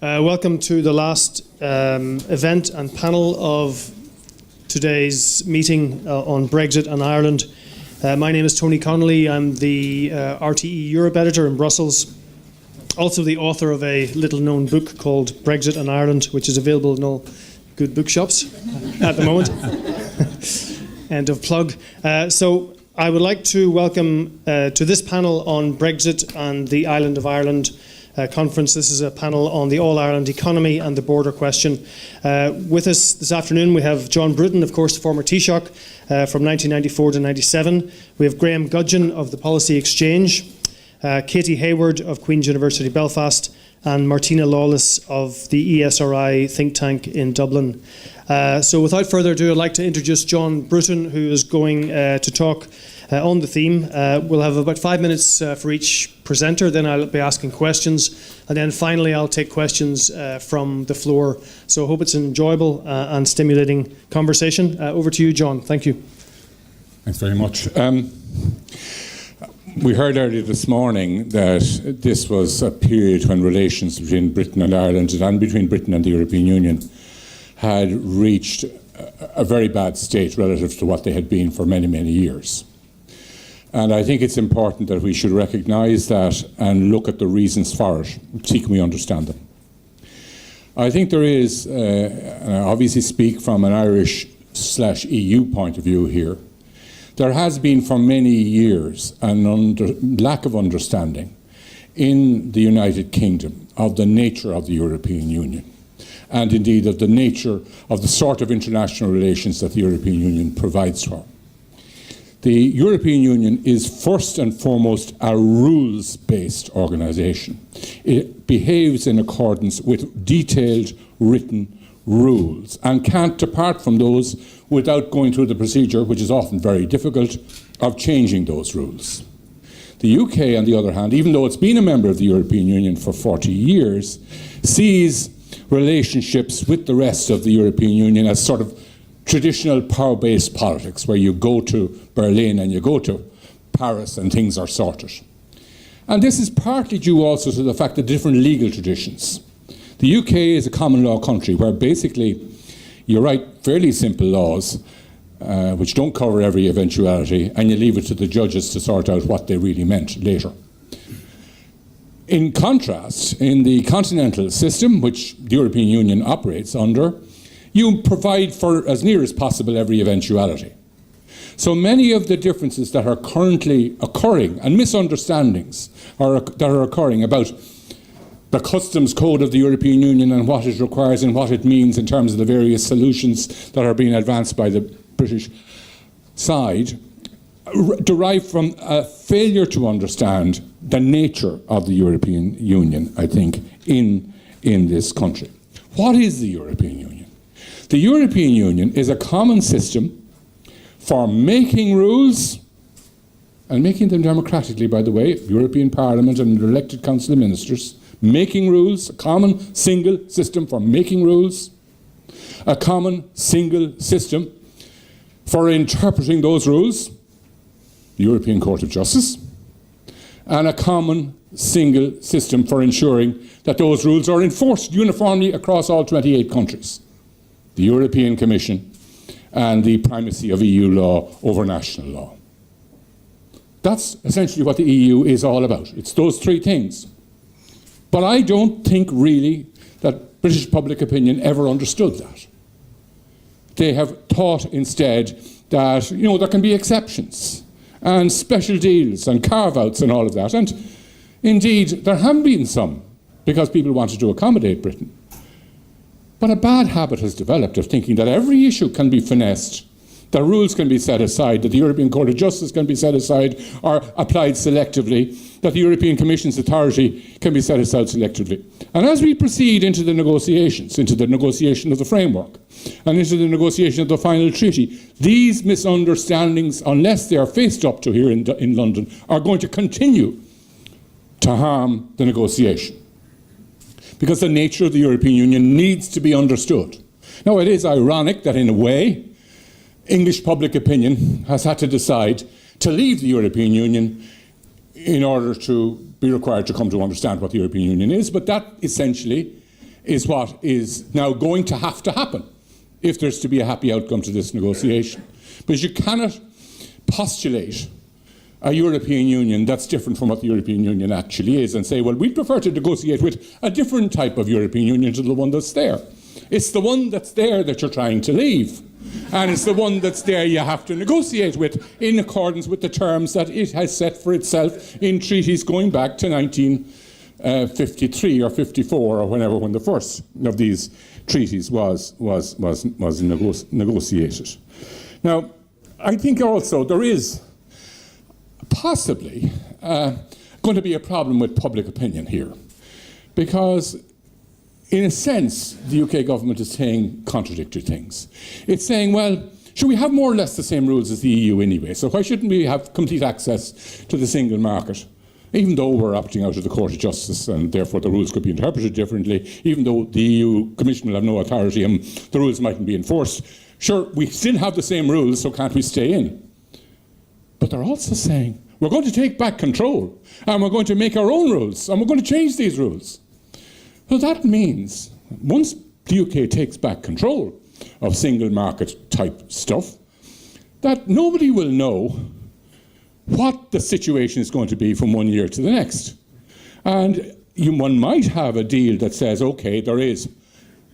Welcome to the last event and panel of today's meeting on Brexit and Ireland. My name is Tony Connolly. I'm the RTE Europe editor in Brussels, also the author of a little-known book called Brexit and Ireland, which is available in all good bookshops at the moment. End of plug. So I would like to welcome to this panel on Brexit and the Island of Ireland conference. This is a panel on the All-Ireland economy and the border question. With us this afternoon we have John Bruton, of course, the former Taoiseach from 1994 to 97. We have Graham Gudgeon of the Policy Exchange, Katie Hayward of Queen's University Belfast, and Martina Lawless of the ESRI think tank in Dublin. So without further ado, I'd like to introduce John Bruton, who is going to talk on the theme. We'll have about 5 minutes for each presenter, then I'll be asking questions, and then finally I'll take questions from the floor. So I hope it's an enjoyable and stimulating conversation. Over to you, John. Thank you. Thanks very much. We heard earlier this morning that this was a period when relations between Britain and Ireland and between Britain and the European Union had reached a very bad state relative to what they had been for many, many years. And I think it's important that we should recognise that and look at the reasons for it, see can we understand them. I think there is, and I obviously speak from an Irish/EU point of view here, there has been for many years an lack of understanding in the United Kingdom of the nature of the European Union, and indeed of the nature of the sort of international relations that the European Union provides for. The European Union is first and foremost a rules-based organisation. It behaves in accordance with detailed written rules and can't depart from those without going through the procedure, which is often very difficult, of changing those rules. The UK, on the other hand, even though it's been a member of the European Union for 40 years, sees relationships with the rest of the European Union as sort of traditional power-based politics, where you go to Berlin and you go to Paris and things are sorted. And this is partly due also to the fact that different legal traditions. The UK is a common law country where basically you write fairly simple laws which don't cover every eventuality, and you leave it to the judges to sort out what they really meant later. In contrast, in the continental system, which the European Union operates under, you provide for, as near as possible, every eventuality. So many of the differences that are currently occurring and misunderstandings that are occurring about the customs code of the European Union and what it requires and what it means in terms of the various solutions that are being advanced by the British side derive from a failure to understand the nature of the European Union, I think, in this country. What is the European Union? The European Union is a common system for making rules and making them democratically, by the way, European Parliament and elected Council of Ministers, making rules, a common single system for making rules, a common single system for interpreting those rules, the European Court of Justice, and a common single system for ensuring that those rules are enforced uniformly across all 28 countries, the European Commission and the primacy of EU law over national law. That's essentially what the EU is all about. It's those three things. But I don't think really that British public opinion ever understood that. They have thought instead that, there can be exceptions and special deals and carve-outs and all of that. And indeed, there have been some, because people wanted to accommodate Britain. But a bad habit has developed of thinking that every issue can be finessed, that rules can be set aside, that the European Court of Justice can be set aside or applied selectively, that the European Commission's authority can be set aside selectively. And as we proceed into the negotiations, into the negotiation of the framework, and into the negotiation of the final treaty, these misunderstandings, unless they are faced up to here in London, are going to continue to harm the negotiation. Because the nature of the European Union needs to be understood. Now, it is ironic that in a way, English public opinion has had to decide to leave the European Union in order to be required to come to understand what the European Union is, but that essentially is what is now going to have to happen if there's to be a happy outcome to this negotiation. Because you cannot postulate a European Union that's different from what the European Union actually is and say, well, we'd prefer to negotiate with a different type of European Union to the one that's there. It's the one that's there that you're trying to leave. And it's the one that's there you have to negotiate with in accordance with the terms that it has set for itself in treaties going back to 1953 or 54 or whenever, when the first of these treaties was negotiated. Now, I think also there is possibly going to be a problem with public opinion here, because in a sense, the UK government is saying contradictory things. It's saying, well, should we have more or less the same rules as the EU anyway? So why shouldn't we have complete access to the single market? Even though we're opting out of the Court of Justice and therefore the rules could be interpreted differently, even though the EU Commission will have no authority and the rules mightn't be enforced, sure, we still have the same rules, so can't we stay in? But they're also saying, we're going to take back control and we're going to make our own rules and we're going to change these rules. So that means once the UK takes back control of single market type stuff, that nobody will know what the situation is going to be from one year to the next. And one might have a deal that says, okay, there is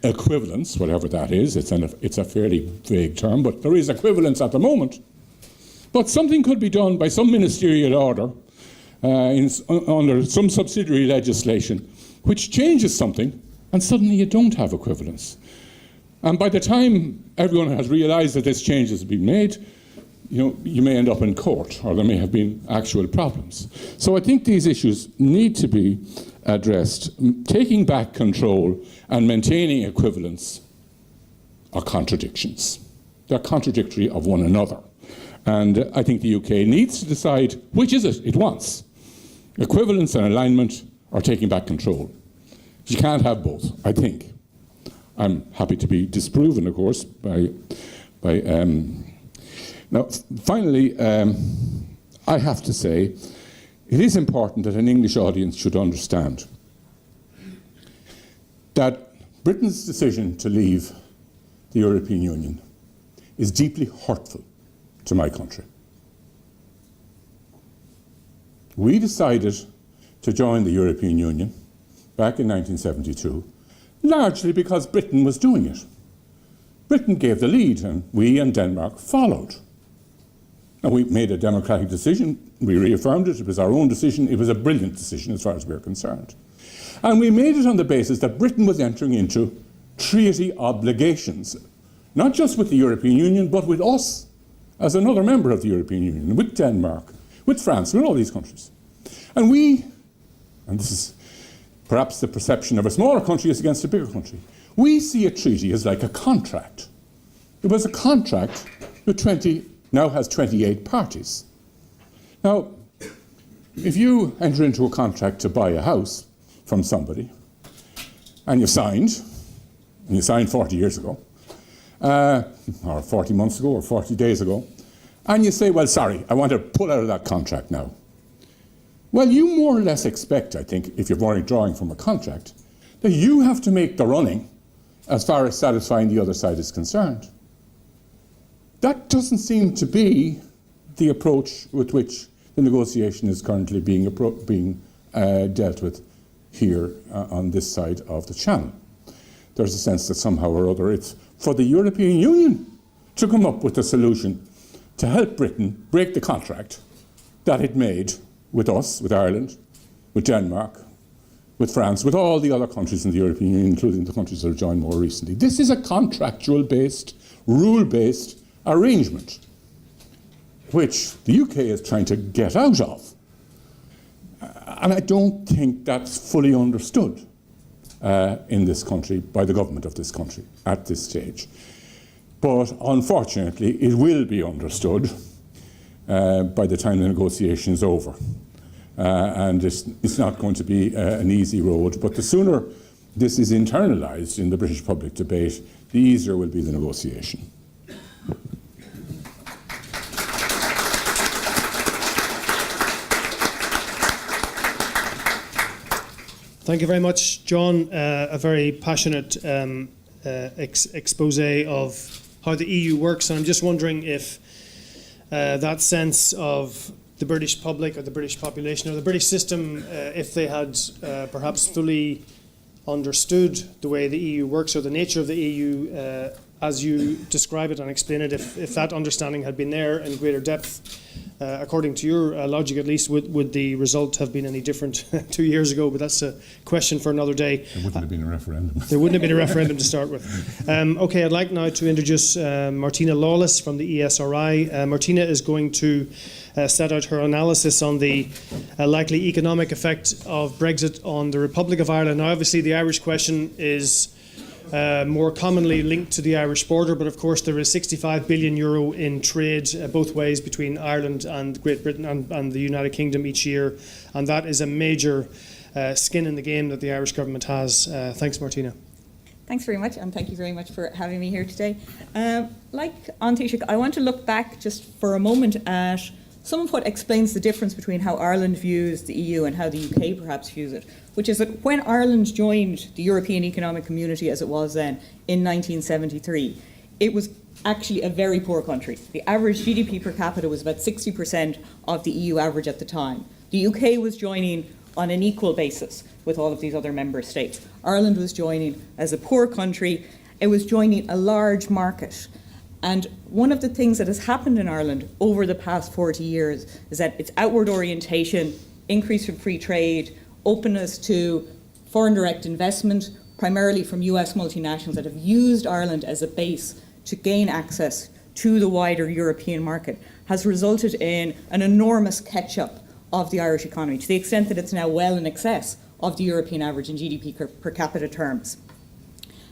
equivalence, whatever that is, it's a fairly vague term, but there is equivalence at the moment. But something could be done by some ministerial order under some subsidiary legislation which changes something, and suddenly you don't have equivalence. And by the time everyone has realised that this change has been made, you may end up in court, or there may have been actual problems. So I think these issues need to be addressed. Taking back control and maintaining equivalence are contradictions. They're contradictory of one another. And I think the UK needs to decide which is it wants. Equivalence and alignment, or taking back control. You can't have both, I think. I'm happy to be disproven, of course, by now, finally, I have to say, it is important that an English audience should understand that Britain's decision to leave the European Union is deeply hurtful to my country. We decided to join the European Union back in 1972, largely because Britain was doing it. Britain gave the lead, and we and Denmark followed. And we made a democratic decision. We reaffirmed it. It was our own decision. It was a brilliant decision as far as we're concerned. And we made it on the basis that Britain was entering into treaty obligations, not just with the European Union, but with us as another member of the European Union, with Denmark, with France, with all these countries. And this is perhaps the perception of a smaller country as against a bigger country, we see a treaty as like a contract. It was a contract with now has 28 parties. Now, if you enter into a contract to buy a house from somebody, and you signed 40 years ago, or 40 months ago, or 40 days ago, and you say, well, sorry, I want to pull out of that contract now. Well, you more or less expect, I think, if you're drawing from a contract, that you have to make the running as far as satisfying the other side is concerned. That doesn't seem to be the approach with which the negotiation is currently being dealt with here on this side of the Channel. There's a sense that somehow or other it's for the European Union to come up with a solution to help Britain break the contract that it made with us, with Ireland, with Denmark, with France, with all the other countries in the European Union, including the countries that have joined more recently. This is a contractual-based, rule-based arrangement, which the UK is trying to get out of. And I don't think that's fully understood in this country, by the government of this country, at this stage. But unfortunately, it will be understood by the time the negotiation is over. And it's not going to be an easy road, but the sooner this is internalised in the British public debate, the easier will be the negotiation. Thank you very much, John. A very passionate expose of how the EU works. And I'm just wondering if that sense of the British public or the British population or the British system, if they had perhaps fully understood the way the EU works or the nature of the EU as you describe it and explain it, if that understanding had been there in greater depth, according to your logic at least, would the result have been any different 2 years ago? But that's a question for another day. There wouldn't have been a referendum. There wouldn't have been a referendum to start with. Okay, I'd like now to introduce Martina Lawless from the ESRI. Martina is going to set out her analysis on the likely economic effect of Brexit on the Republic of Ireland. Now, obviously, the Irish question is more commonly linked to the Irish border, but of course there is €65 billion in trade both ways between Ireland and Great Britain and the United Kingdom each year, and that is a major skin in the game that the Irish government has. Thanks, Martina. Thanks very much, and thank you very much for having me here today. Like An Taoiseach, I want to look back just for a moment at some of what explains the difference between how Ireland views the EU and how the UK perhaps views it, which is that when Ireland joined the European Economic Community as it was then in 1973, it was actually a very poor country. The average GDP per capita was about 60% of the EU average at the time. The UK was joining on an equal basis with all of these other member states. Ireland was joining as a poor country. It was joining a large market. And one of the things that has happened in Ireland over the past 40 years is that its outward orientation, increase in free trade, openness to foreign direct investment, primarily from US multinationals that have used Ireland as a base to gain access to the wider European market, has resulted in an enormous catch-up of the Irish economy, to the extent that it's now well in excess of the European average in GDP per capita terms.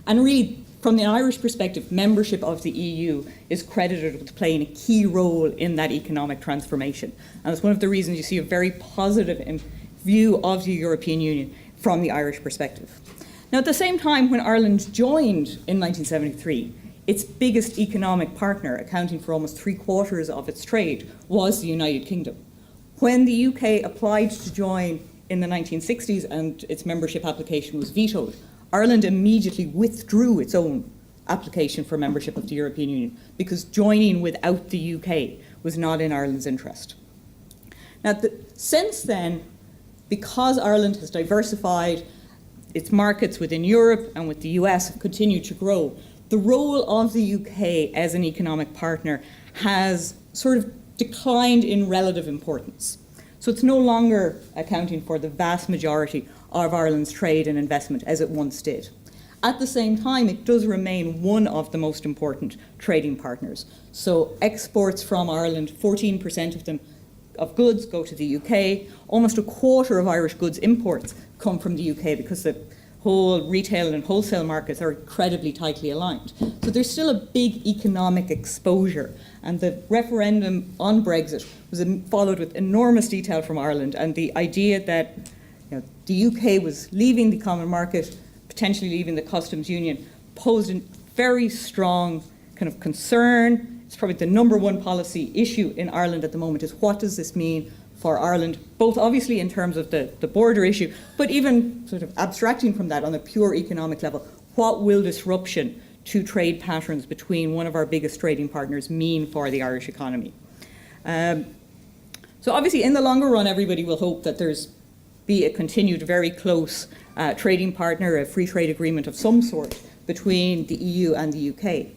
And really, from the Irish perspective, membership of the EU is credited with playing a key role in that economic transformation. And it's one of the reasons you see a very positive view of the European Union from the Irish perspective. Now, at the same time, when Ireland joined in 1973, its biggest economic partner, accounting for almost 3/4 of its trade, was the United Kingdom. When the UK applied to join in the 1960s and its membership application was vetoed, Ireland immediately withdrew its own application for membership of the European Union because joining without the UK was not in Ireland's interest. Now, since then, because Ireland has diversified, its markets within Europe and with the US have continued to grow, the role of the UK as an economic partner has sort of declined in relative importance. So it's no longer accounting for the vast majority of Ireland's trade and investment as it once did. At the same time, it does remain one of the most important trading partners. So exports from Ireland, 14% of them of goods go to the UK. Almost 1/4 of Irish goods imports come from the UK because the whole retail and wholesale markets are incredibly tightly aligned. So there's still a big economic exposure. And the referendum on Brexit was followed with enormous detail from Ireland, and the idea that the UK was leaving the common market, potentially leaving the customs union, posed a very strong kind of concern. It's probably the number one policy issue in Ireland at the moment, is what does this mean for Ireland, both obviously in terms of the border issue, but even sort of abstracting from that on a pure economic level, what will disruption to trade patterns between one of our biggest trading partners mean for the Irish economy? So obviously in the longer run, everybody will hope that there's be a continued very close trading partner, a free trade agreement of some sort between the EU and the UK.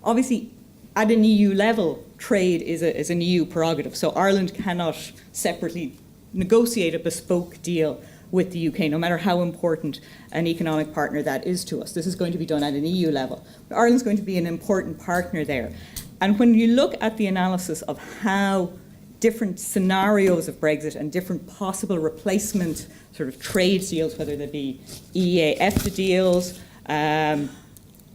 Obviously, at an EU level, trade is an EU prerogative, so Ireland cannot separately negotiate a bespoke deal with the UK, no matter how important an economic partner that is to us. This is going to be done at an EU level. But Ireland's going to be an important partner there. And when you look at the analysis of how different scenarios of Brexit and different possible replacement sort of trade deals, whether they be EEA-EFTA deals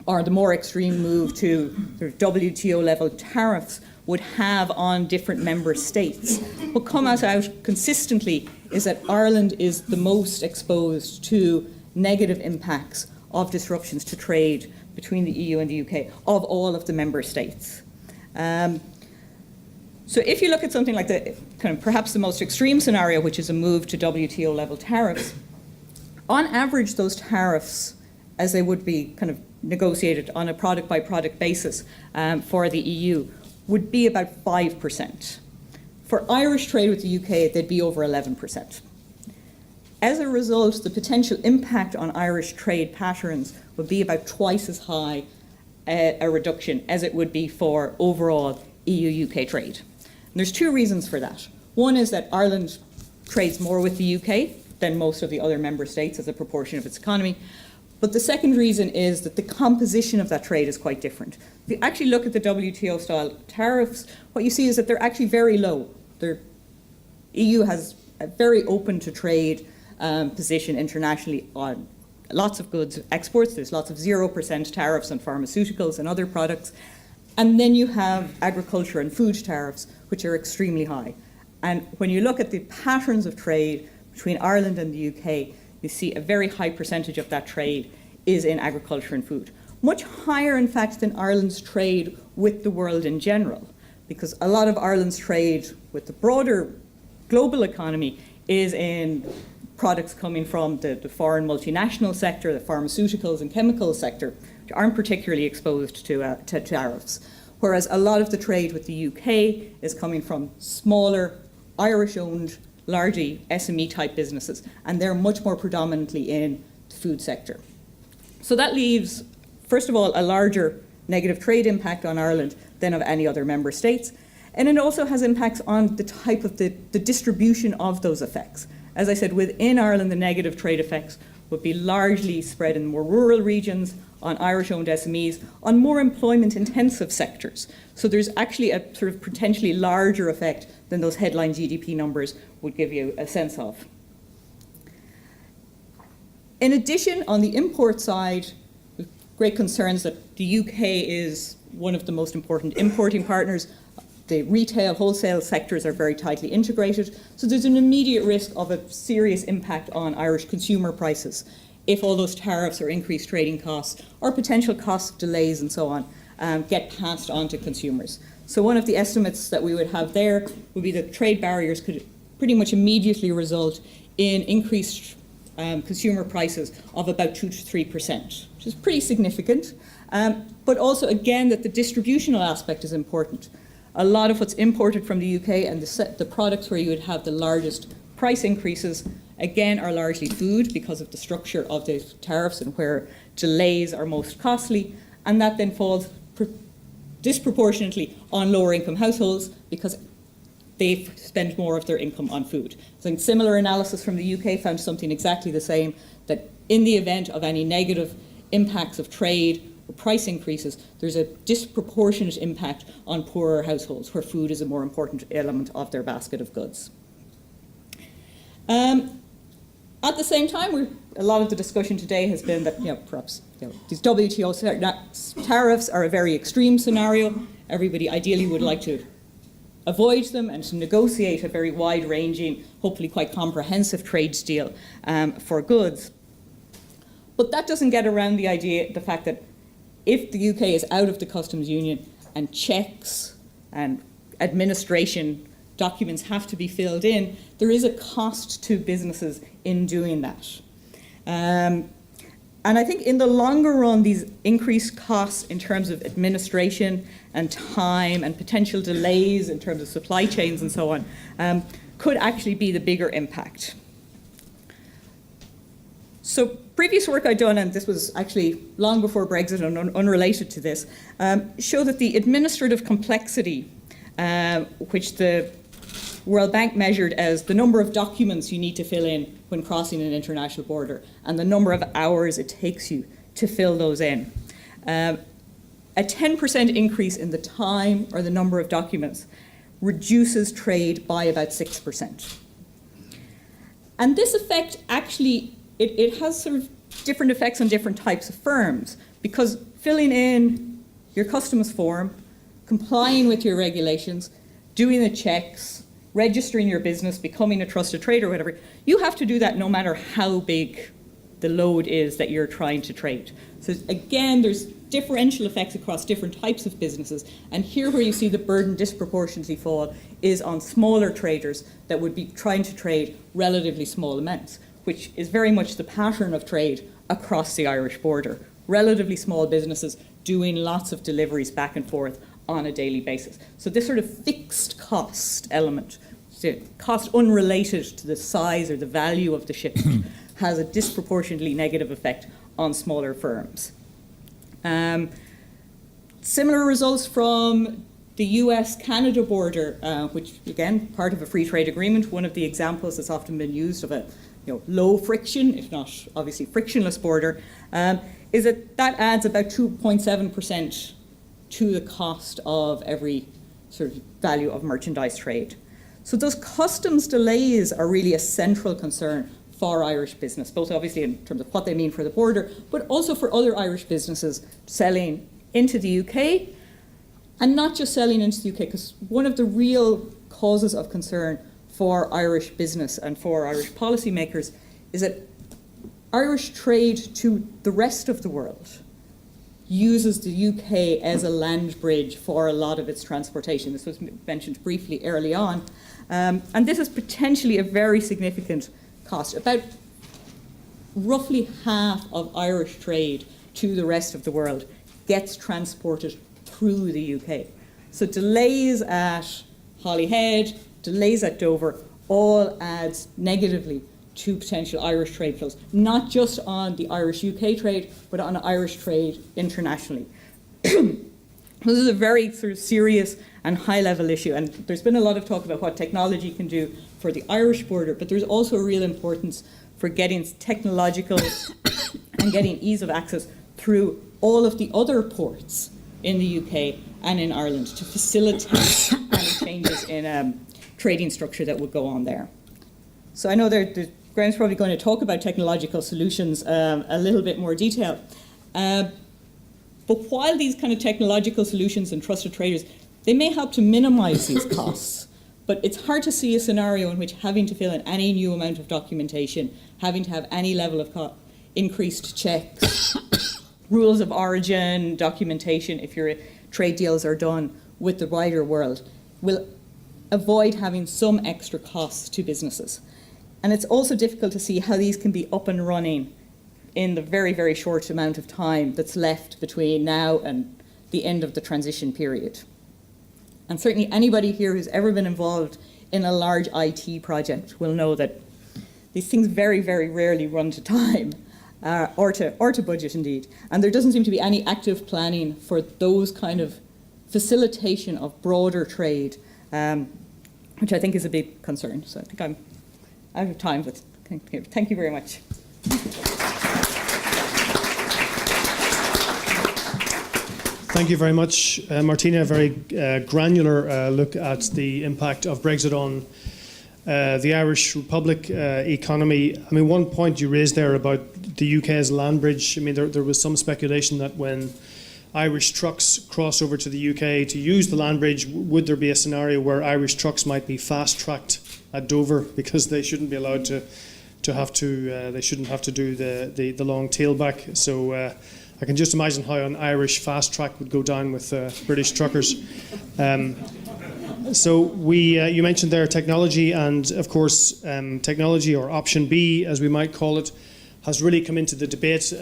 or the more extreme move to sort of WTO level tariffs would have on different member states. What comes out consistently is that Ireland is the most exposed to negative impacts of disruptions to trade between the EU and the UK of all of the member states. So if you look at something like the kind of perhaps the most extreme scenario, which is a move to WTO level tariffs, On average, those tariffs, as they would be kind of negotiated on a product-by-product basis for the EU, would be about 5%. For Irish trade with the UK, they'd be over 11%. As a result, the potential impact on Irish trade patterns would be about twice as high a reduction as it would be for overall EU-UK trade. And there's two reasons for that. One is that Ireland trades more with the UK than most of the other member states as a proportion of its economy. But the second reason is that the composition of that trade is quite different. If you actually look at the WTO-style tariffs, what you see is that they're actually very low. The EU has a very open-to-trade position internationally on lots of goods exports. There's lots of 0% tariffs on pharmaceuticals and other products. And then you have agriculture and food tariffs, which are extremely high. And when you look at the patterns of trade between Ireland and the UK, you see a very high percentage of that trade is in agriculture and food. Much higher, in fact, than Ireland's trade with the world in general, because a lot of Ireland's trade with the broader global economy is in products coming from the foreign multinational sector, the pharmaceuticals and chemicals sector, which aren't particularly exposed to tariffs. Whereas a lot of the trade with the UK is coming from smaller, Irish-owned, largely SME-type businesses, and they're much more predominantly in the food sector. So that leaves, first of all, a larger negative trade impact on Ireland than of any other member states, and it also has impacts on the type of the distribution of those effects. As I said, within Ireland, the negative trade effects would be largely spread in more rural regions, on Irish-owned SMEs, on more employment-intensive sectors. So there's actually a sort of potentially larger effect than those headline GDP numbers would give you a sense of. In addition, on the import side, with great concerns that the UK is one of the most important importing partners. The retail, wholesale sectors are very tightly integrated, so there's an immediate risk of a serious impact on Irish consumer prices if all those tariffs or increased trading costs or potential cost delays and so on get passed on to consumers. So one of the estimates that we would have there would be that trade barriers could pretty much immediately result in increased consumer prices of about 2 to 3%, which is pretty significant. But also, again, that the distributional aspect is important. A lot of what's imported from the UK and the products where you would have the largest price increases, again, are largely food because of the structure of the tariffs and where delays are most costly. And that then falls disproportionately on lower income households because they spend more of their income on food. So a similar analysis from the UK found something exactly the same, that in the event of any negative impacts of trade or price increases, there's a disproportionate impact on poorer households where food is a more important element of their basket of goods. At the same time, a lot of the discussion today has been that perhaps these WTO tariffs are a very extreme scenario. Everybody ideally would like to avoid them and to negotiate a very wide-ranging, hopefully quite comprehensive trade deal for goods. But that doesn't get around the fact that if the UK is out of the customs union and checks and administration documents have to be filled in, there is a cost to businesses in doing that. And I think in the longer run, these increased costs in terms of administration and time and potential delays in terms of supply chains and so on could actually be the bigger impact. So previous work I'd done, and this was actually long before Brexit and unrelated to this, show that the administrative complexity, which the World Bank measured as the number of documents you need to fill in when crossing an international border and the number of hours it takes you to fill those in. A 10% increase in the time or the number of documents reduces trade by about 6%. And this effect actually, it has sort of different effects on different types of firms, because filling in your customs form, complying with your regulations, doing the checks, registering your business, becoming a trusted trader or whatever, you have to do that no matter how big the load is that you're trying to trade. So again, there's differential effects across different types of businesses, and here where you see the burden disproportionately fall is on smaller traders that would be trying to trade relatively small amounts, which is very much the pattern of trade across the Irish border. Relatively small businesses doing lots of deliveries back and forth on a daily basis. So this sort of fixed cost element, so cost unrelated to the size or the value of the shipment, has a disproportionately negative effect on smaller firms. Similar results from the US-Canada border, which again, part of a free trade agreement. One of the examples that's often been used of a low friction, if not obviously frictionless border, is that adds about 2.7% to the cost of every sort of value of merchandise trade. So those customs delays are really a central concern for Irish business, both obviously in terms of what they mean for the border, but also for other Irish businesses selling into the UK, and not just selling into the UK, because one of the real causes of concern for Irish business and for Irish policymakers is that Irish trade to the rest of the world uses the UK as a land bridge for a lot of its transportation. This was mentioned briefly early on. And this is potentially a very significant cost. About roughly half of Irish trade to the rest of the world gets transported through the UK. So delays at Holyhead, delays at Dover, all adds negatively to potential Irish trade flows, not just on the Irish-UK trade, but on Irish trade internationally. This is a very sort of serious and high-level issue, and there's been a lot of talk about what technology can do for the Irish border, but there's also a real importance for getting technological and getting ease of access through all of the other ports in the UK and in Ireland to facilitate any changes in trading structure that would go on there. So I know Graham's probably going to talk about technological solutions a little bit more detail. But while these kind of technological solutions and trusted traders, they may help to minimize these costs, but it's hard to see a scenario in which having to fill in any new amount of documentation, having to have any level of increased checks, rules of origin, documentation, if your trade deals are done with the wider world, will avoid having some extra costs to businesses. And it's also difficult to see how these can be up and running in the very, very short amount of time that's left between now and the end of the transition period. And certainly anybody here who's ever been involved in a large IT project will know that these things very, very rarely run to time, or to budget indeed. And there doesn't seem to be any active planning for those kind of facilitation of broader trade, which I think is a big concern. So I think I'm out of time, but thank you very much. Thank you very much, Martina. A very granular look at the impact of Brexit on the Irish Republic economy. I mean, one point you raised there about the UK as land bridge. I mean, there was some speculation that when Irish trucks cross over to the UK to use the land bridge, would there be a scenario where Irish trucks might be fast-tracked at Dover because they shouldn't be allowed they shouldn't have to do the long tailback. So I can just imagine how an Irish fast track would go down with British truckers. So you mentioned there technology, and of course technology, or option B as we might call it, has really come into the debate.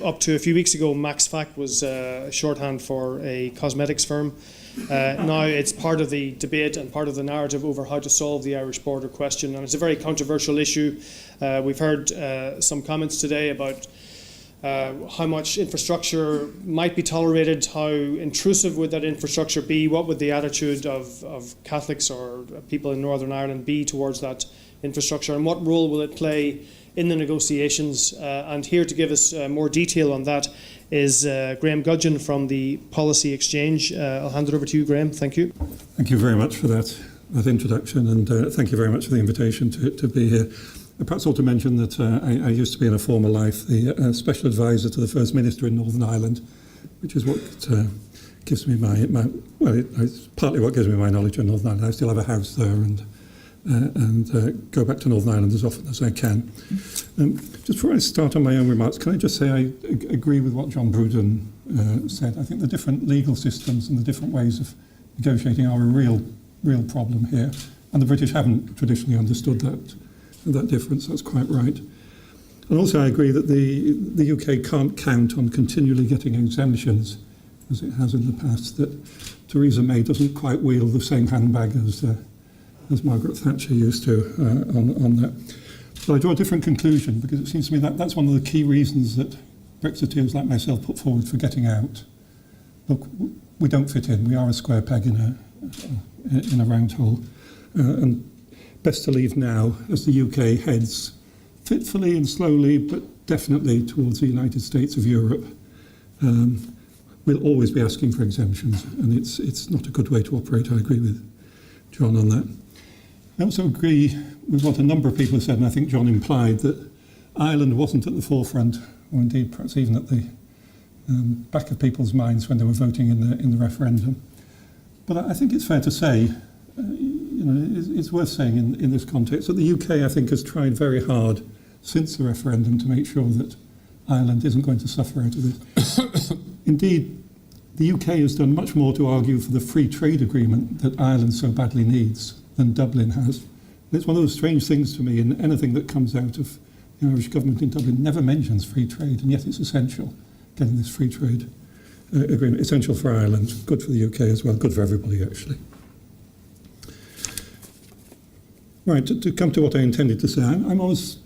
Up to a few weeks ago, MaxFac was shorthand for a cosmetics firm. Now it's part of the debate and part of the narrative over how to solve the Irish border question, and it's a very controversial issue. We've heard some comments today about how much infrastructure might be tolerated, how intrusive would that infrastructure be, what would the attitude of Catholics or people in Northern Ireland be towards that infrastructure, and what role will it play in the negotiations. And here to give us more detail on that is Graham Gudgeon from the Policy Exchange. I'll hand it over to you, Graham. Thank you. Thank you very much for that introduction, and thank you very much for the invitation to be here. Perhaps ought to mention that I used to be in a former life the Special Advisor to the First Minister in Northern Ireland, which is what gives me it's partly what gives me my knowledge of Northern Ireland. I still have a house there and go back to Northern Ireland as often as I can. Just before I start on my own remarks, can I just say I agree with what John Bruden said. I think the different legal systems and the different ways of negotiating are a real problem here, and the British haven't traditionally understood that that difference. That's quite right. And also I agree that the UK can't count on continually getting exemptions as it has in the past, that Theresa May doesn't quite wield the same handbag as Margaret Thatcher used to on that. But I draw a different conclusion, because it seems to me that that's one of the key reasons that Brexiteers like myself put forward for getting out. Look, we don't fit in. We are a square peg in a round hole. And best to leave now as the UK heads fitfully and slowly, but definitely towards the United States of Europe. We'll always be asking for exemptions, and it's not a good way to operate. I agree with John on that. I also agree with what a number of people have said, and I think John implied that Ireland wasn't at the forefront, or indeed perhaps even at the back of people's minds when they were voting in the referendum. But I think it's fair to say, it's worth saying in this context, that the UK, I think, has tried very hard since the referendum to make sure that Ireland isn't going to suffer out of this. Indeed, the UK has done much more to argue for the free trade agreement that Ireland so badly needs than Dublin has. And it's one of those strange things to me, in anything that comes out of the Irish government in Dublin never mentions free trade, and yet it's essential, getting this free trade agreement, essential for Ireland, good for the UK as well, good for everybody actually. Right, to come to what I intended to say, I'm always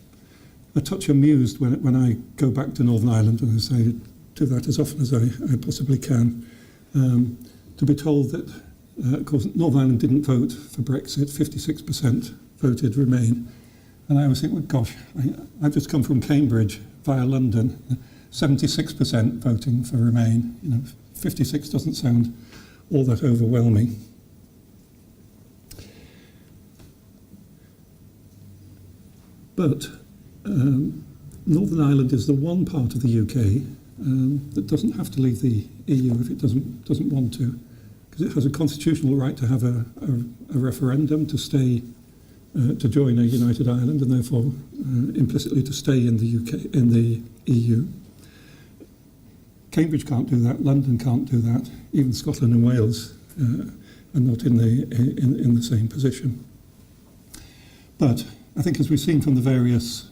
a touch amused when I go back to Northern Ireland, and I say, do that as often as I possibly can, to be told that, of course, Northern Ireland didn't vote for Brexit, 56% voted Remain. And I always think, well, gosh, I've just come from Cambridge via London, 76% voting for Remain. 56 doesn't sound all that overwhelming. But Northern Ireland is the one part of the UK that doesn't have to leave the EU if it doesn't want to, because it has a constitutional right to have a referendum to stay, to join a united Ireland, and therefore implicitly to stay in the UK, in the EU. Cambridge can't do that. London can't do that. Even Scotland and Wales are not in the same position. But I think, as we've seen from the various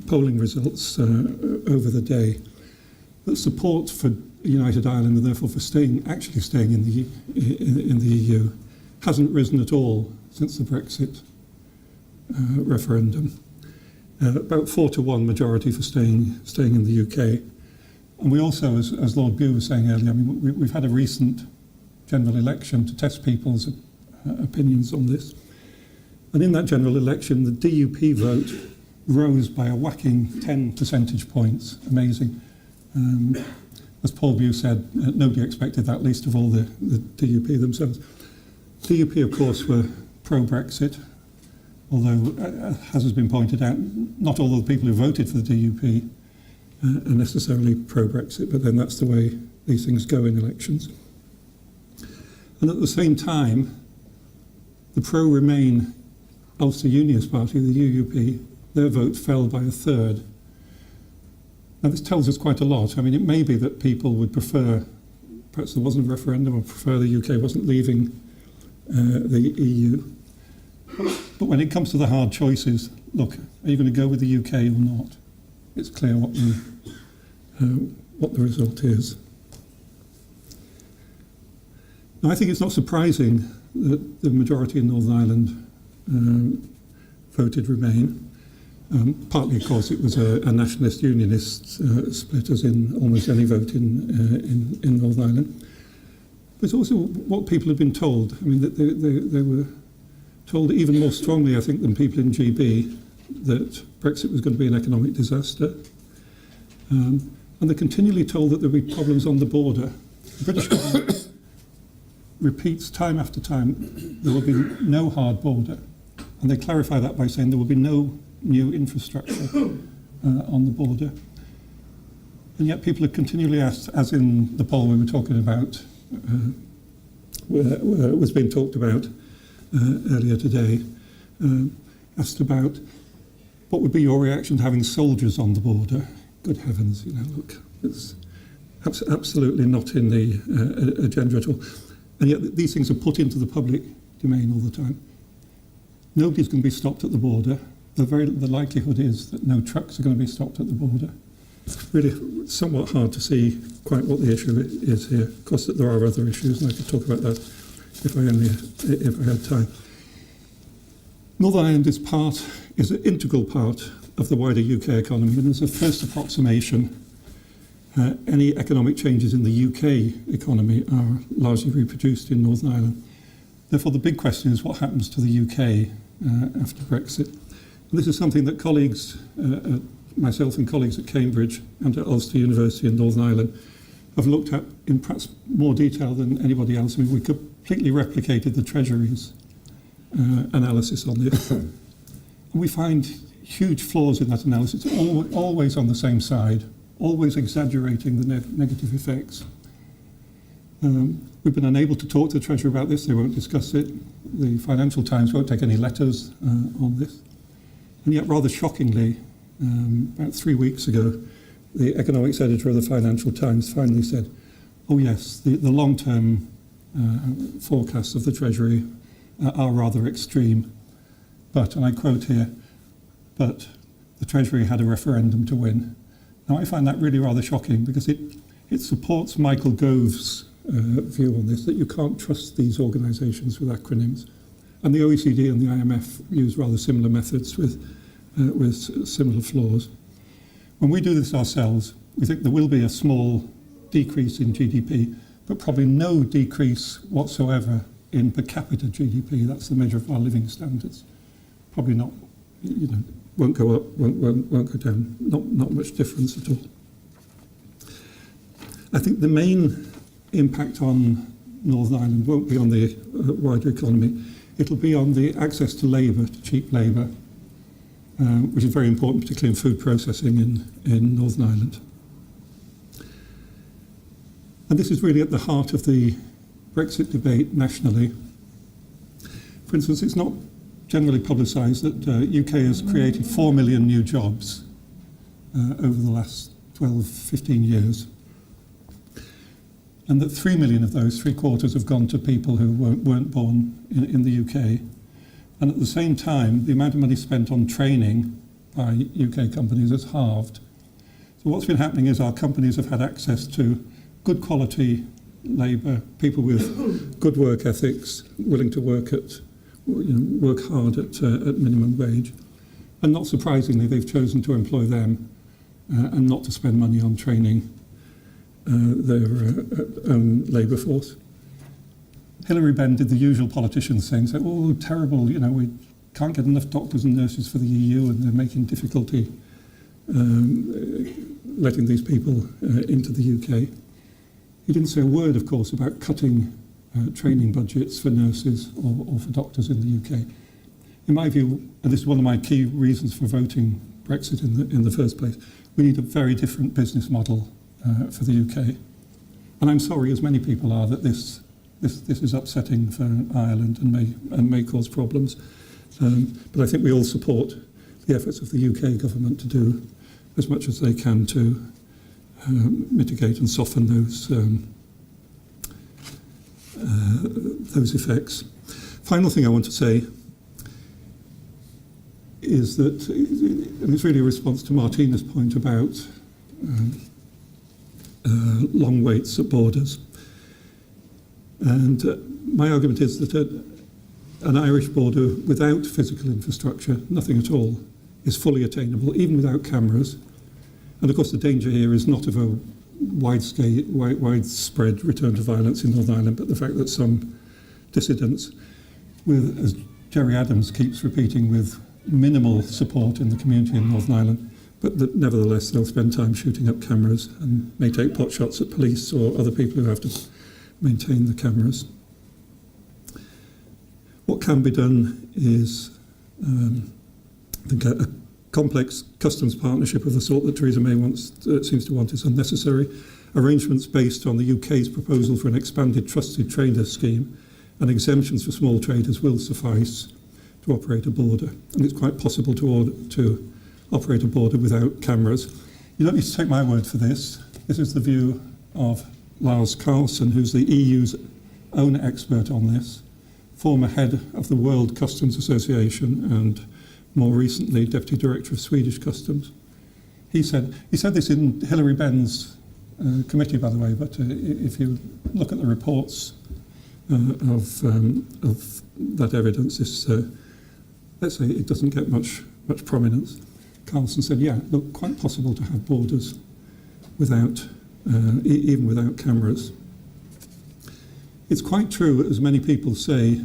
polling results over the day, that support for United Ireland, and therefore for actually staying in the EU, hasn't risen at all since the Brexit referendum. About 4-1 majority for staying in the UK. And we also, as Lord Bew was saying earlier, I mean, we've had a recent general election to test people's opinions on this. And in that general election, the DUP vote rose by a whacking 10 percentage points. Amazing. As Paul Bew said, nobody expected that, least of all the DUP themselves. DUP, of course, were pro-Brexit, although, as has been pointed out, not all of the people who voted for the DUP are necessarily pro-Brexit, but then that's the way these things go in elections. And at the same time, the pro-Remain Ulster Unionist Party, the UUP, their vote fell by a third. Now, this tells us quite a lot. I mean, it may be that people would prefer, perhaps there wasn't a referendum, or prefer the UK wasn't leaving the EU. But when it comes to the hard choices, look, are you going to go with the UK or not? It's clear what the result is. Now, I think it's not surprising that the majority in Northern Ireland voted Remain. Partly, of course, it was a nationalist unionist split, as in almost any vote in Northern Ireland. But it's also what people have been told. I mean, that they were told even more strongly, I think, than people in GB, that Brexit was going to be an economic disaster. And they're continually told that there will be problems on the border. The British government repeats time after time, there will be no hard border. And they clarify that by saying there will be no new infrastructure on the border. And yet people are continually asked, as in the poll we were talking about, was being talked about earlier today, asked about what would be your reaction to having soldiers on the border. Good heavens, look, it's absolutely not in the agenda at all. And yet these things are put into the public domain all the time. Nobody's going to be stopped at the border. The likelihood is that no trucks are going to be stopped at the border. It's really somewhat hard to see quite what the issue is here. Of course, there are other issues, and I could talk about that if I had time. Northern Ireland is an integral part of the wider UK economy, and as a first approximation, any economic changes in the UK economy are largely reproduced in Northern Ireland. Therefore, the big question is what happens to the UK after Brexit. And this is something that colleagues, myself and colleagues at Cambridge and at Ulster University in Northern Ireland have looked at in perhaps more detail than anybody else. I mean, we completely replicated the Treasury's analysis on this. And we find huge flaws in that analysis, always on the same side, always exaggerating the negative effects. We've been unable to talk to the Treasury about this. They won't discuss it. The Financial Times won't take any letters on this. And yet, rather shockingly, about 3 weeks ago, the economics editor of the Financial Times finally said, oh yes, the long-term forecasts of the Treasury are rather extreme. But, and I quote here, but the Treasury had a referendum to win. Now, I find that really rather shocking because it supports Michael Gove's view on this, that you can't trust these organisations with acronyms. And the OECD and the IMF use rather similar methods with similar flaws. When we do this ourselves, we think there will be a small decrease in GDP, but probably no decrease whatsoever in per capita GDP. That's the measure of our living standards. Probably not, won't go up, won't go down. Not much difference at all. I think the main impact on Northern Ireland won't be on the wider economy. It'll be on the access to labour, to cheap labour, which is very important, particularly in food processing in Northern Ireland. And this is really at the heart of the Brexit debate nationally. For instance, it's not generally publicised that UK has created 4 million new jobs over the last 12, 15 years. And that 3 million of those, 3/4, have gone to people who weren't born in the UK. And at the same time, the amount of money spent on training by UK companies has halved. So what's been happening is our companies have had access to good quality labour, people with good work ethics, willing to work hard at minimum wage. And not surprisingly, they've chosen to employ them and not to spend money on training their own labour force. Hilary Benn did the usual politicians thing, say, oh, terrible, we can't get enough doctors and nurses for the EU and they're making difficulty letting these people into the UK. He didn't say a word, of course, about cutting training budgets for nurses or for doctors in the UK. In my view, and this is one of my key reasons for voting Brexit in the first place, we need a very different business model for the UK. And I'm sorry, as many people are, that this is upsetting for Ireland and may cause problems. But I think we all support the efforts of the UK government to do as much as they can to mitigate and soften those effects. Final thing I want to say is that, and it's really a response to Martina's point about long waits at borders. And my argument is that an Irish border without physical infrastructure, nothing at all, is fully attainable, even without cameras. And of course the danger here is not of a widespread return to violence in Northern Ireland, but the fact that some dissidents, with, as Gerry Adams keeps repeating, with minimal support in the community in Northern Ireland, but that nevertheless they'll spend time shooting up cameras and may take pot shots at police or other people who have to maintain the cameras. What can be done is I think a complex customs partnership of the sort that Theresa May seems to want is unnecessary. Arrangements based on the UK's proposal for an expanded trusted trader scheme and exemptions for small traders will suffice to operate a border. And it's quite possible to operate a border without cameras. You don't need to take my word for this. This is the view of Lars Carlson, who's the EU's own expert on this. former head of the World Customs Association and more recently Deputy Director of Swedish Customs. He said this in Hilary Benn's committee, by the way, but if you look at the reports of that evidence, let's say it doesn't get much prominence. Carlson said, yeah, look, quite possible to have borders without, even without cameras. It's quite true, as many people say,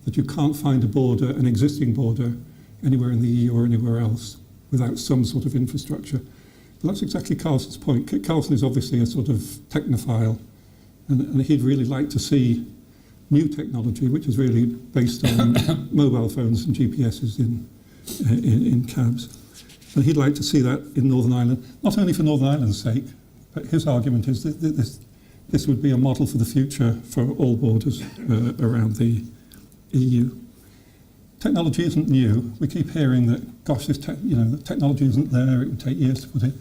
that you can't find a border, an existing border, anywhere in the EU or anywhere else without some sort of infrastructure. But that's exactly Carlson's point. Carlson is obviously a sort of technophile, and he'd really like to see new technology, which is really based on mobile phones and GPSs in cabs. And he'd like to see that in Northern Ireland, not only for Northern Ireland's sake, but his argument is that this would be a model for the future for all borders around the EU. Technology isn't new. We keep hearing that, gosh, the technology isn't there, it would take years to put it.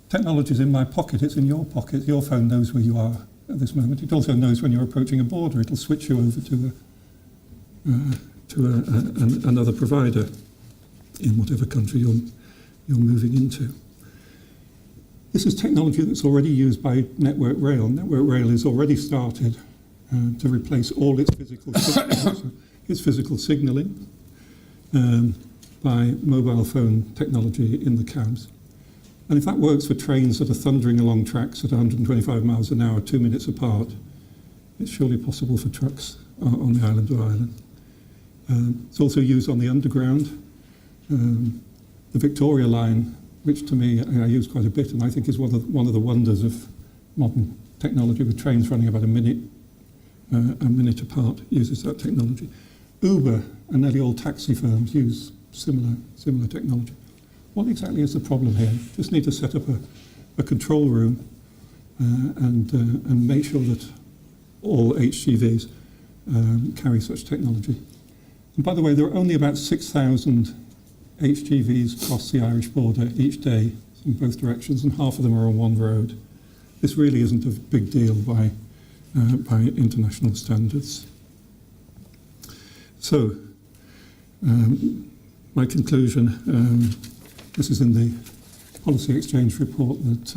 Technology is in my pocket, it's in your pocket. Your phone knows where you are at this moment. It also knows when you're approaching a border. It'll switch you over to another provider in whatever country you're moving into. This is technology that's already used by Network Rail. Network Rail has already started to replace all its physical signalling by mobile phone technology in the cabs. And if that works for trains that are thundering along tracks at 125 miles an hour, 2 minutes apart, it's surely possible for trucks on the island of Ireland. It's also used on the underground. The Victoria line, which to me I use quite a bit, and I think is one of the wonders of modern technology, with trains running about a minute apart, uses that technology. Uber and nearly all taxi firms use similar technology. What exactly is the problem here? Just need to set up a control room and make sure that all HGVs carry such technology. And by the way, there are only about 6,000 HGVs cross the Irish border each day in both directions, and half of them are on one road. This really isn't a big deal by international standards. So, my conclusion, this is in the policy exchange report that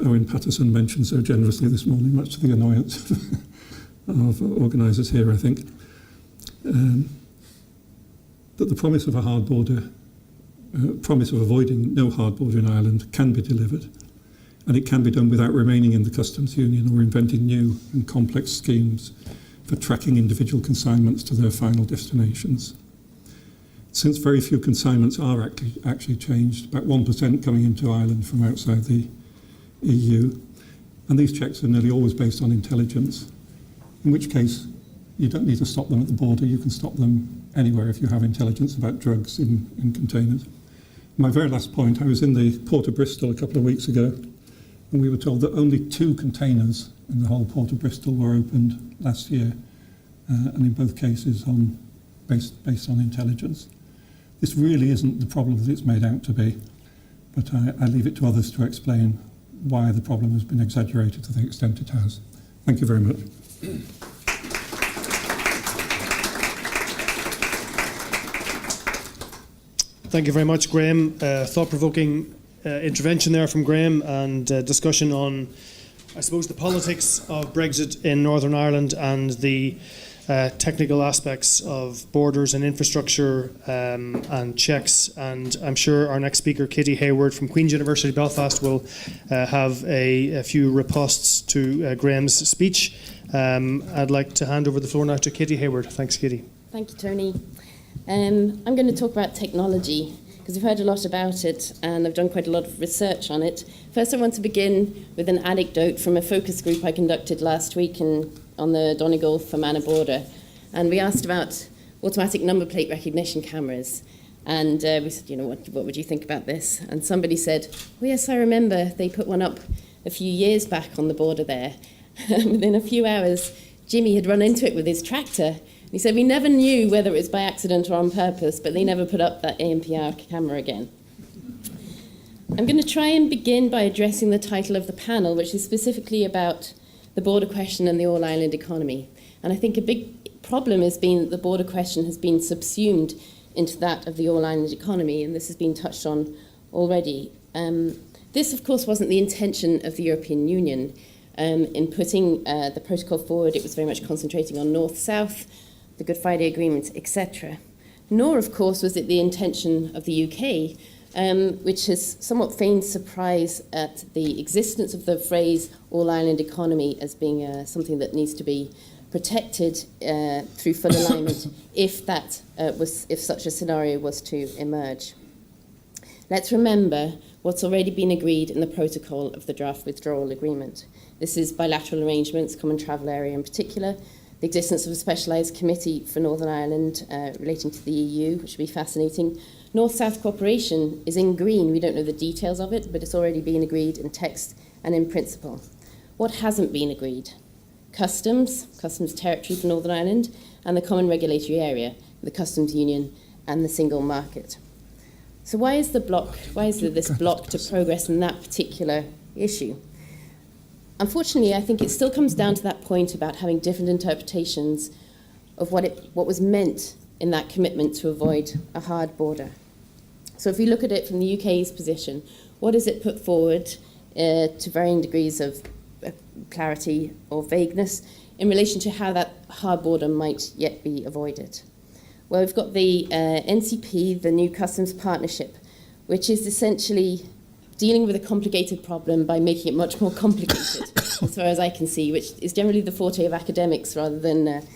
Owen Patterson mentioned so generously this morning, much to the annoyance of organisers here, I think, that the promise of a hard border, promise of avoiding no hard border in Ireland can be delivered, and it can be done without remaining in the customs union or inventing new and complex schemes for tracking individual consignments to their final destinations. Since very few consignments are actually changed, about 1% coming into Ireland from outside the EU, and these checks are nearly always based on intelligence, in which case you don't need to stop them at the border, you can stop them anywhere if you have intelligence about drugs in containers. My very last point, I was in the Port of Bristol a couple of weeks ago, and we were told that only 2 containers in the whole Port of Bristol were opened last year, and in both cases based on intelligence. This really isn't the problem that it's made out to be, but I leave it to others to explain why the problem has been exaggerated to the extent it has. Thank you very much. Thank you very much, Graham. Thought-provoking intervention there from Graham, and discussion on, I suppose, the politics of Brexit in Northern Ireland and the technical aspects of borders and infrastructure and checks. And I'm sure our next speaker, Kitty Hayward from Queen's University Belfast, will have a few ripostes to Graham's speech. I'd like to hand over the floor now to Kitty Hayward. Thanks, Kitty. Thank you, Tony. I'm going to talk about technology, because we've heard a lot about it and I've done quite a lot of research on it. First, I want to begin with an anecdote from a focus group I conducted last week on the Donegal Fermanagh border. And we asked about automatic number plate recognition cameras. And we said, what would you think about this? And somebody said, oh yes, I remember they put one up a few years back on the border there. And within a few hours, Jimmy had run into it with his tractor. He said, we never knew whether it was by accident or on purpose, but they never put up that ANPR camera again. I'm going to try and begin by addressing the title of the panel, which is specifically about the border question and the all-island economy. And I think a big problem has been that the border question has been subsumed into that of the all-island economy, and this has been touched on already. This, of course, wasn't the intention of the European Union. In putting the protocol forward, it was very much concentrating on North-South, the Good Friday Agreement, etc. Nor, of course, was it the intention of the UK, which has somewhat feigned surprise at the existence of the phrase all-island economy as being something that needs to be protected through full alignment if such a scenario was to emerge. Let's remember what's already been agreed in the protocol of the draft withdrawal agreement. This is bilateral arrangements, common travel area in particular, the existence of a specialised committee for Northern Ireland relating to the EU, which would be fascinating. North-South cooperation is in green. We don't know the details of it, but it's already been agreed in text and in principle. What hasn't been agreed? Customs territory for Northern Ireland, and the common regulatory area, the customs union and the single market. So why is there this block to progress in that particular issue? Unfortunately, I think it still comes down to that point about having different interpretations of what was meant in that commitment to avoid a hard border. So if we look at it from the UK's position, what is it put forward to varying degrees of clarity or vagueness in relation to how that hard border might yet be avoided? Well, we've got the NCP, the New Customs Partnership, which is essentially dealing with a complicated problem by making it much more complicated, as far as I can see, which is generally the forte of academics rather than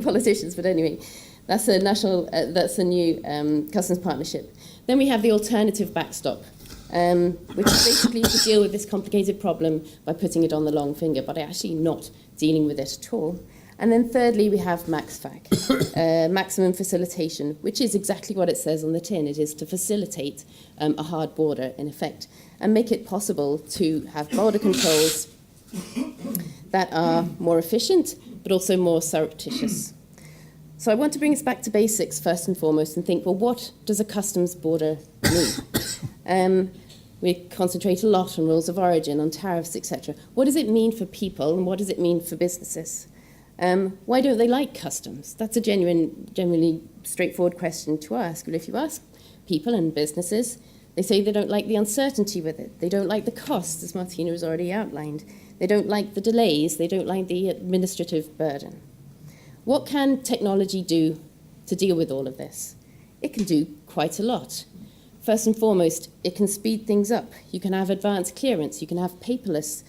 politicians. But anyway, that's a new customs partnership. Then we have the alternative backstop, which is basically to deal with this complicated problem by putting it on the long finger, but actually not dealing with it at all. And then thirdly, we have MAXFAC, maximum facilitation, which is exactly what it says on the tin. It is to facilitate a hard border, in effect, and make it possible to have border controls that are more efficient, but also more surreptitious. So I want to bring us back to basics first and foremost and think, well, what does a customs border mean? We concentrate a lot on rules of origin, on tariffs, etc. What does it mean for people, and what does it mean for businesses? Why don't they like customs? That's a genuinely straightforward question to ask. But if you ask people and businesses, they say they don't like the uncertainty with it. They don't like the costs, as Martina has already outlined. They don't like the delays. They don't like the administrative burden. What can technology do to deal with all of this? It can do quite a lot. First and foremost, it can speed things up. You can have advanced clearance. You can have paperless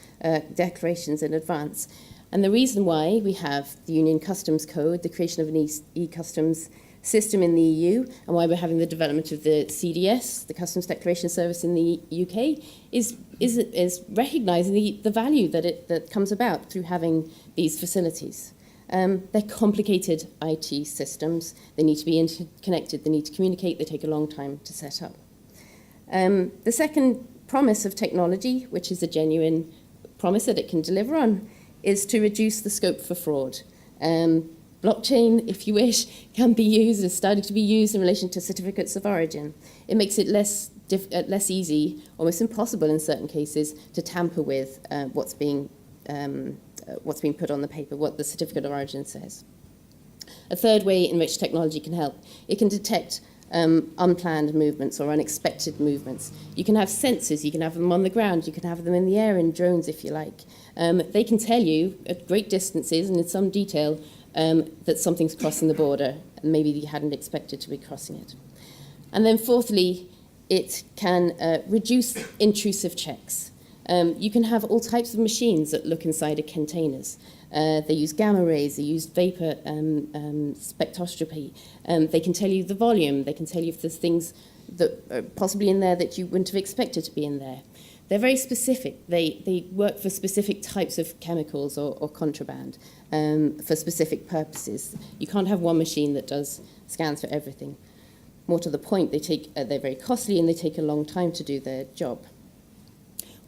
declarations in advance. And the reason why we have the Union Customs Code, the creation of an e-customs system in the EU, and why we're having the development of the CDS, the Customs Declaration Service in the UK, is recognising the value that comes about through having these facilities. They're complicated IT systems. They need to be interconnected. They need to communicate. They take a long time to set up. The second promise of technology, which is a genuine promise that it can deliver on, is to reduce the scope for fraud. Blockchain, if you wish, can be used, is starting to be used in relation to certificates of origin. It makes it less easy, almost impossible in certain cases, to tamper with what's being put on the paper, what the certificate of origin says. A third way in which technology can help, it can detect unplanned movements or unexpected movements. You can have sensors, you can have them on the ground, you can have them in the air in drones if you like. They can tell you at great distances and in some detail that something's crossing the border and maybe you hadn't expected to be crossing it. And then fourthly, it can reduce intrusive checks. You can have all types of machines that look inside of containers. They use gamma rays, they use vapor spectroscopy. They can tell you the volume, they can tell you if there's things that are possibly in there that you wouldn't have expected to be in there. They're very specific. They work for specific types of chemicals or contraband for specific purposes. You can't have one machine that does scans for everything. More to the point, they're very costly and they take a long time to do their job.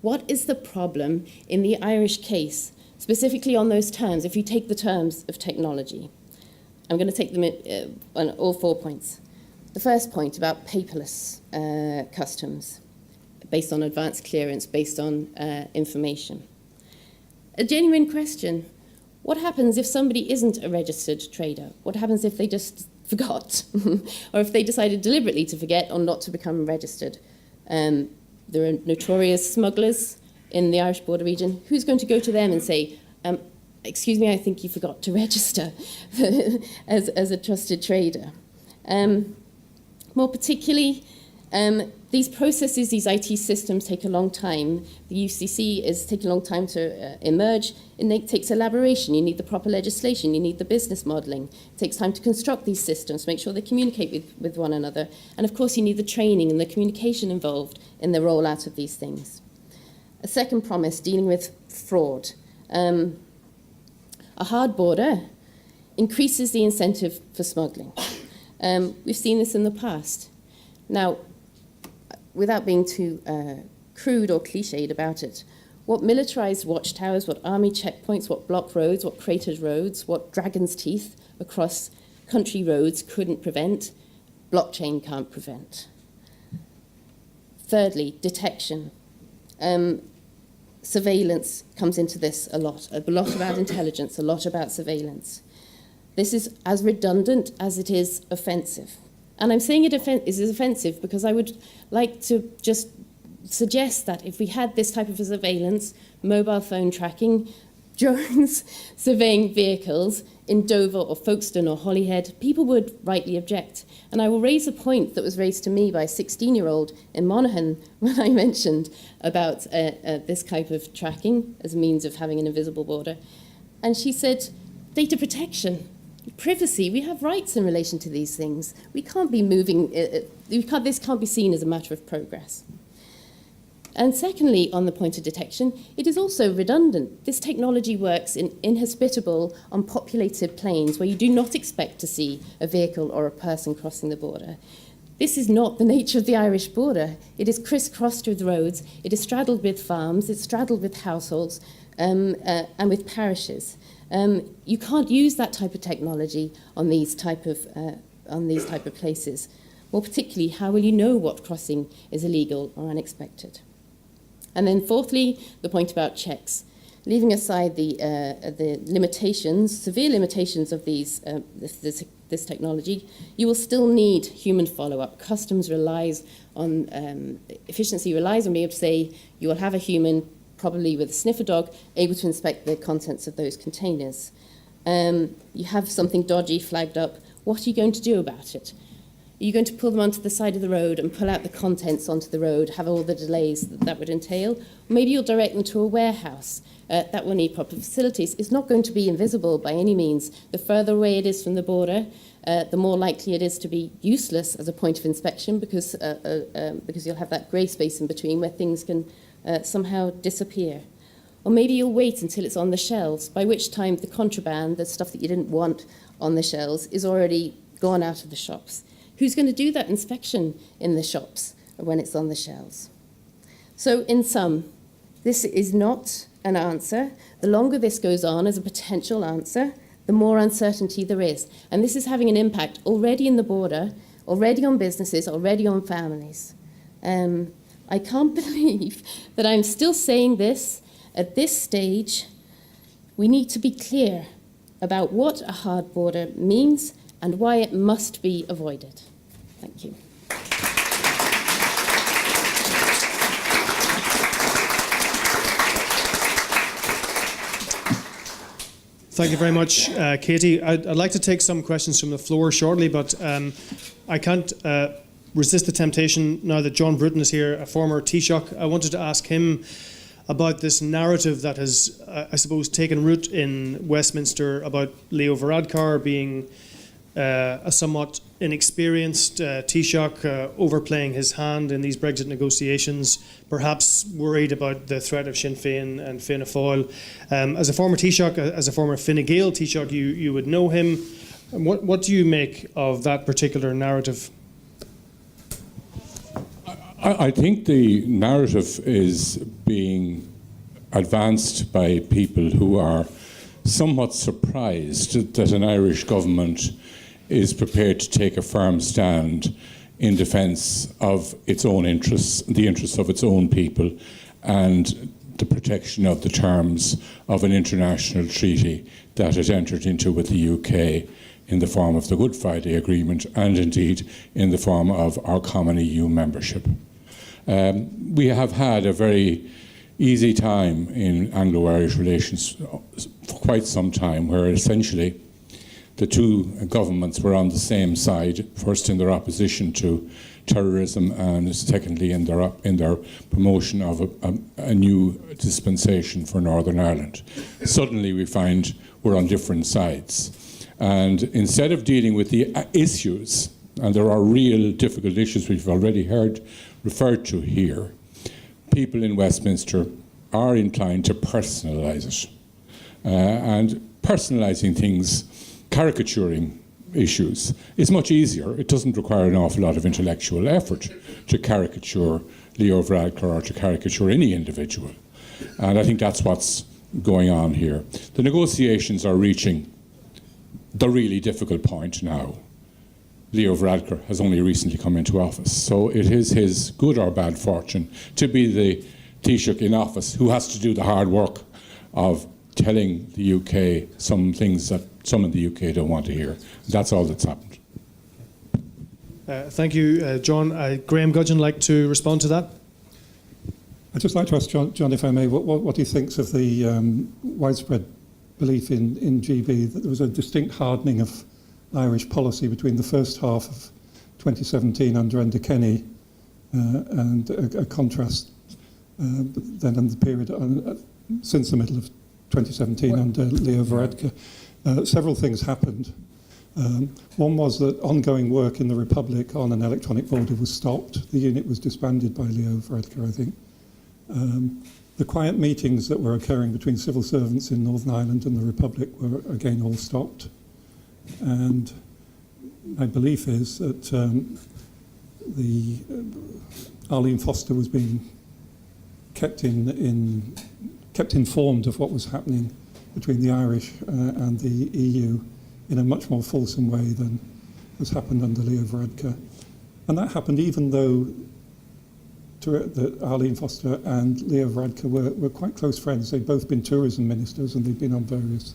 What is the problem in the Irish case, specifically on those terms, if you take the terms of technology? I'm going to take them on all 4 points. The first point about paperless customs, based on advanced clearance, based on information. a genuine question. What happens if somebody isn't a registered trader? What happens if they just forgot? Or if they decided deliberately to forget or not to become registered? There are notorious smugglers in the Irish border region. Who's going to go to them and say, excuse me, I think you forgot to register as a trusted trader? More particularly, these processes, these IT systems take a long time. The UCC is taking a long time to emerge. It takes elaboration. You need the proper legislation. You need the business modelling. It takes time to construct these systems, make sure they communicate with one another. And of course, you need the training and the communication involved in the rollout of these things. A second promise, dealing with fraud. A hard border increases the incentive for smuggling. We've seen this in the past. Now, without being too crude or cliched about it, what militarised watchtowers, what army checkpoints, what block roads, what cratered roads, what dragon's teeth across country roads couldn't prevent, blockchain can't prevent. Thirdly, detection. Surveillance comes into this a lot about intelligence, a lot about surveillance. This is as redundant as it is offensive. And I'm saying it is offensive because I would like to just suggest that if we had this type of surveillance, mobile phone tracking, drones surveying vehicles in Dover or Folkestone or Holyhead, people would rightly object. And I will raise a point that was raised to me by a 16-year-old in Monaghan when I mentioned about this type of tracking as a means of having an invisible border. And she said, data protection. Privacy, we have rights in relation to these things. We can't be moving, this can't be seen as a matter of progress. And secondly, on the point of detection, it is also redundant. This technology works inhospitable on populated plains where you do not expect to see a vehicle or a person crossing the border. This is not the nature of the Irish border. It is crisscrossed with roads, it is straddled with farms, it's straddled with households and with parishes. You can't use that type of technology on these type of places. More particularly, how will you know what crossing is illegal or unexpected? And then fourthly, the point about checks. Leaving aside the limitations, severe limitations of this technology, you will still need human follow-up. Customs relies on, efficiency relies on being able to say, you will have a human probably with a sniffer dog, able to inspect the contents of those containers. You have something dodgy flagged up. What are you going to do about it? Are you going to pull them onto the side of the road and pull out the contents onto the road, have all the delays that would entail? Or maybe you'll direct them to a warehouse. That will need proper facilities. It's not going to be invisible by any means. The further away it is from the border, the more likely it is to be useless as a point of inspection because you'll have that grey space in between where things can somehow disappear. Or maybe you'll wait until it's on the shelves, by which time the contraband, the stuff that you didn't want on the shelves, is already gone out of the shops. Who's going to do that inspection in the shops when it's on the shelves? So in sum, this is not an answer. The longer this goes on as a potential answer, the more uncertainty there is. And this is having an impact already in the border, already on businesses, already on families. I can't believe that I'm still saying this at this stage. We need to be clear about what a hard border means and why it must be avoided. Thank you. Thank you very much, Katie. I'd like to take some questions from the floor shortly, but I can't resist the temptation now that John Bruton is here, a former Taoiseach. I wanted to ask him about this narrative that has, I suppose, taken root in Westminster about Leo Varadkar being a somewhat inexperienced Taoiseach, overplaying his hand in these Brexit negotiations, perhaps worried about the threat of Sinn Féin and Fianna Fáil. As a former Taoiseach, as a former Fine Gael Taoiseach, you would know him. What do you make of that particular narrative? I think the narrative is being advanced by people who are somewhat surprised that an Irish government is prepared to take a firm stand in defence of its own interests, the interests of its own people, and the protection of the terms of an international treaty that it entered into with the UK in the form of the Good Friday Agreement and indeed in the form of our common EU membership. We have had a very easy time in Anglo-Irish relations for quite some time, where essentially the two governments were on the same side, first in their opposition to terrorism and secondly in their promotion of a new dispensation for Northern Ireland. Suddenly we find we're on different sides. And instead of dealing with the issues, and there are real difficult issues which we've already heard referred to here, people in Westminster are inclined to personalise it. And personalising things, caricaturing issues, is much easier. It doesn't require an awful lot of intellectual effort to caricature Leo Varadkar or to caricature any individual. And I think that's what's going on here. The negotiations are reaching the really difficult point now. Leo Varadkar has only recently come into office, so it is his good or bad fortune to be the Taoiseach in office who has to do the hard work of telling the UK some things that some in the UK don't want to hear. That's all that's happened. Thank you, John. Graham Gudgeon, like to respond to that? I'd just like to ask John, if I may, what he thinks of the widespread belief in GB that there was a distinct hardening of Irish policy between the first half of 2017 under Enda Kenny and a contrast then in the period since the middle of 2017 under Leo Varadkar. Several things happened. One was that ongoing work in the Republic on an electronic border was stopped. The unit was disbanded by Leo Varadkar, I think. The quiet meetings that were occurring between civil servants in Northern Ireland and the Republic were again all stopped. And my belief is that Arlene Foster was being kept informed of what was happening between the Irish and the EU in a much more fulsome way than has happened under Leo Varadkar. And that happened even though Arlene Foster and Leo Varadkar were quite close friends. They'd both been tourism ministers and they'd been on various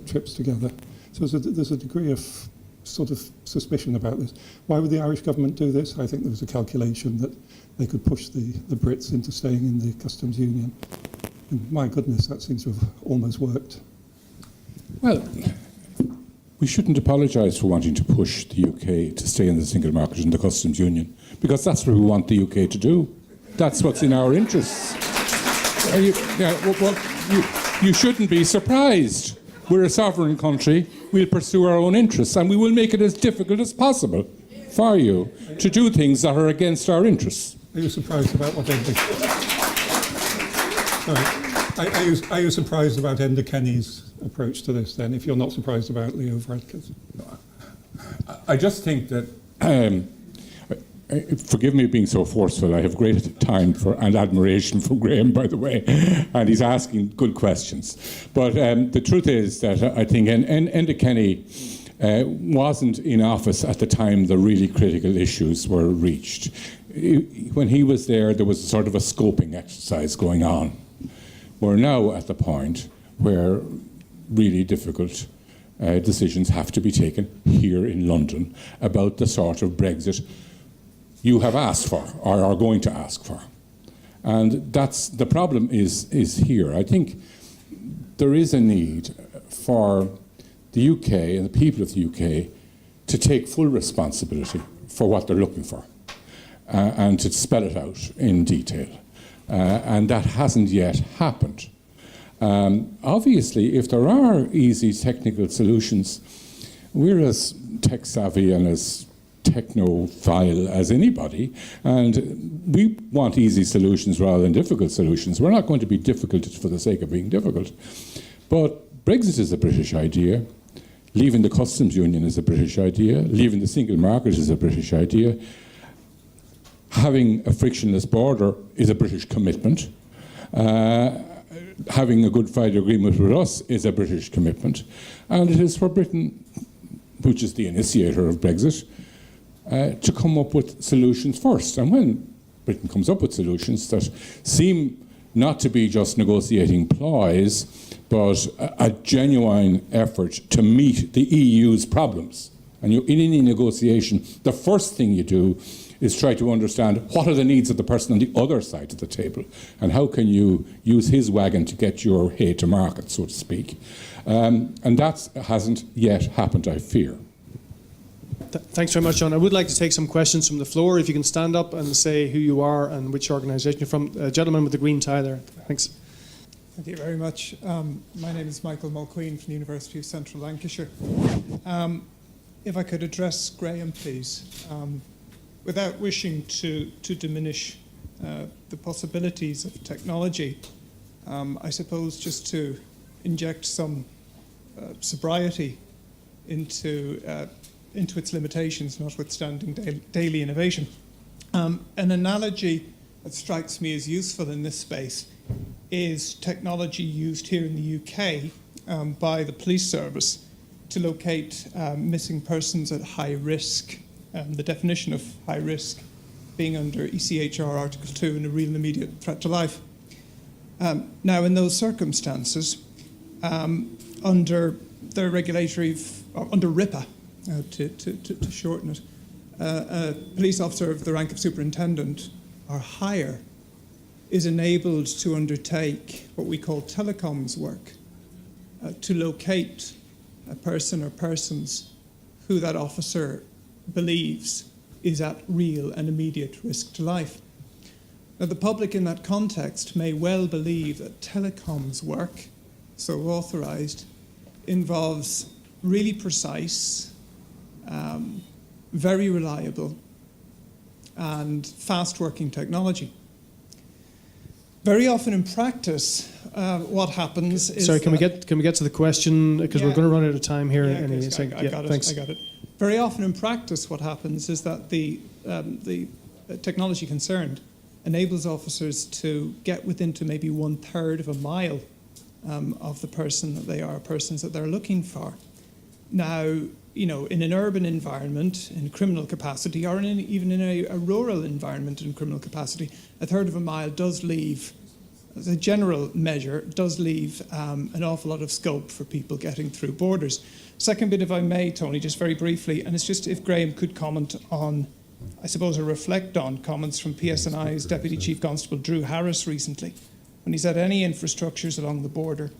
trips together. So there's a degree of sort of suspicion about this. Why would the Irish government do this? I think there was a calculation that they could push the Brits into staying in the customs union. And my goodness, that seems to have almost worked. Well, we shouldn't apologise for wanting to push the UK to stay in the single market and the customs union, because that's what we want the UK to do. That's what's in our interests. You shouldn't be surprised. We're a sovereign country. We'll pursue our own interests, and we will make it as difficult as possible for you to do things that are against our interests. Are you surprised about what Are you surprised about Enda Kenny's approach to this, then, if you're not surprised about Leo Varadkar's? I just think that, forgive me being so forceful, I have great time and admiration for Graham, by the way, and he's asking good questions. But the truth is that I think Enda Kenny wasn't in office at the time the really critical issues were reached. When he was there was sort of a scoping exercise going on. We're now at the point where really difficult decisions have to be taken here in London about the sort of Brexit you have asked for or are going to ask for. And that's the problem is here. I think there is a need for the UK and the people of the UK to take full responsibility for what they're looking for and to spell it out in detail. And that hasn't yet happened. Obviously, if there are easy technical solutions, we're as tech-savvy and as technophile as anybody, and we want easy solutions rather than difficult solutions. We're not going to be difficult for the sake of being difficult. But Brexit is a British idea. Leaving the customs union is a British idea. Leaving the single market is a British idea. Having a frictionless border is a British commitment. Having a Good Friday Agreement with us is a British commitment. And it is for Britain, which is the initiator of Brexit, to come up with solutions first. And when Britain comes up with solutions that seem not to be just negotiating ploys, but a genuine effort to meet the EU's problems. And in any negotiation, the first thing you do is try to understand what are the needs of the person on the other side of the table, and how can you use his wagon to get your hay to market, so to speak. And that hasn't yet happened, I fear. Thanks very much, John. I would like to take some questions from the floor. If you can stand up and say who you are and which organisation you're from. Gentleman with the green tie there. Thanks. Thank you very much. My name is Michael Mulqueen from the University of Central Lancashire. If I could address Graham, please, without wishing to diminish the possibilities of technology, I suppose just to inject some sobriety into its limitations, notwithstanding daily innovation. An analogy that strikes me as useful in this space is technology used here in the UK by the police service to locate missing persons at high risk. The definition of high risk being under ECHR Article 2 and a real and immediate threat to life. Now, in those circumstances, under the regulatory, under RIPA, to shorten it, a police officer of the rank of superintendent or higher is enabled to undertake what we call telecoms work, to locate a person or persons who that officer believes is at real and immediate risk to life. Now, the public in that context may well believe that telecoms work, so authorised, involves really precise, very reliable and fast-working technology. Very often in practice, what happens is... Sorry, can we get to the question? Because we're going to run out of time here. I got it. Very often in practice, what happens is that the technology concerned enables officers to get within to maybe 1/3 of a mile of the person that they are, persons that they're looking for. Now, in an urban environment, in criminal capacity, or even in a rural environment in criminal capacity, 1/3 of a mile does leave, as a general measure, does leave an awful lot of scope for people getting through borders. Second bit, if I may, Tony, just very briefly, and it's just if Graham could comment on, I suppose, or reflect on comments from PSNI's Deputy Chief Constable Drew Harris recently, when he said any infrastructures along the border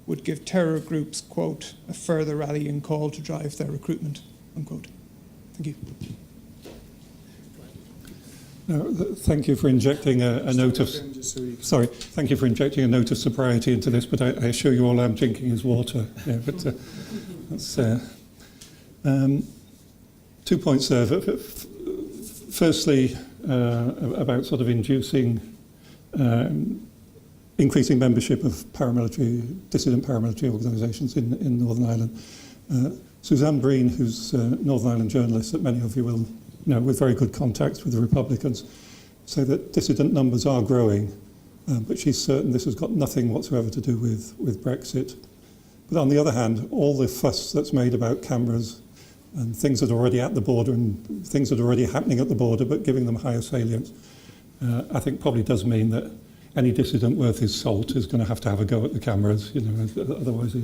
would give terror groups, quote, a further rallying call to drive their recruitment, unquote. Thank you. Thank you for injecting a note of... Sorry, thank you for injecting a note of sobriety into this, but I assure you all I'm drinking his water. Yeah, but that's... 2 points there. Firstly, about sort of increasing membership of dissident paramilitary organisations in Northern Ireland. Suzanne Breen, who's a Northern Ireland journalist that many of you will know, with very good contacts with the Republicans, say that dissident numbers are growing, but she's certain this has got nothing whatsoever to do with Brexit. But on the other hand, all the fuss that's made about cameras and things that are already at the border and things that are already happening at the border but giving them higher salience, I think probably does mean that any dissident worth his salt is going to have a go at the cameras, otherwise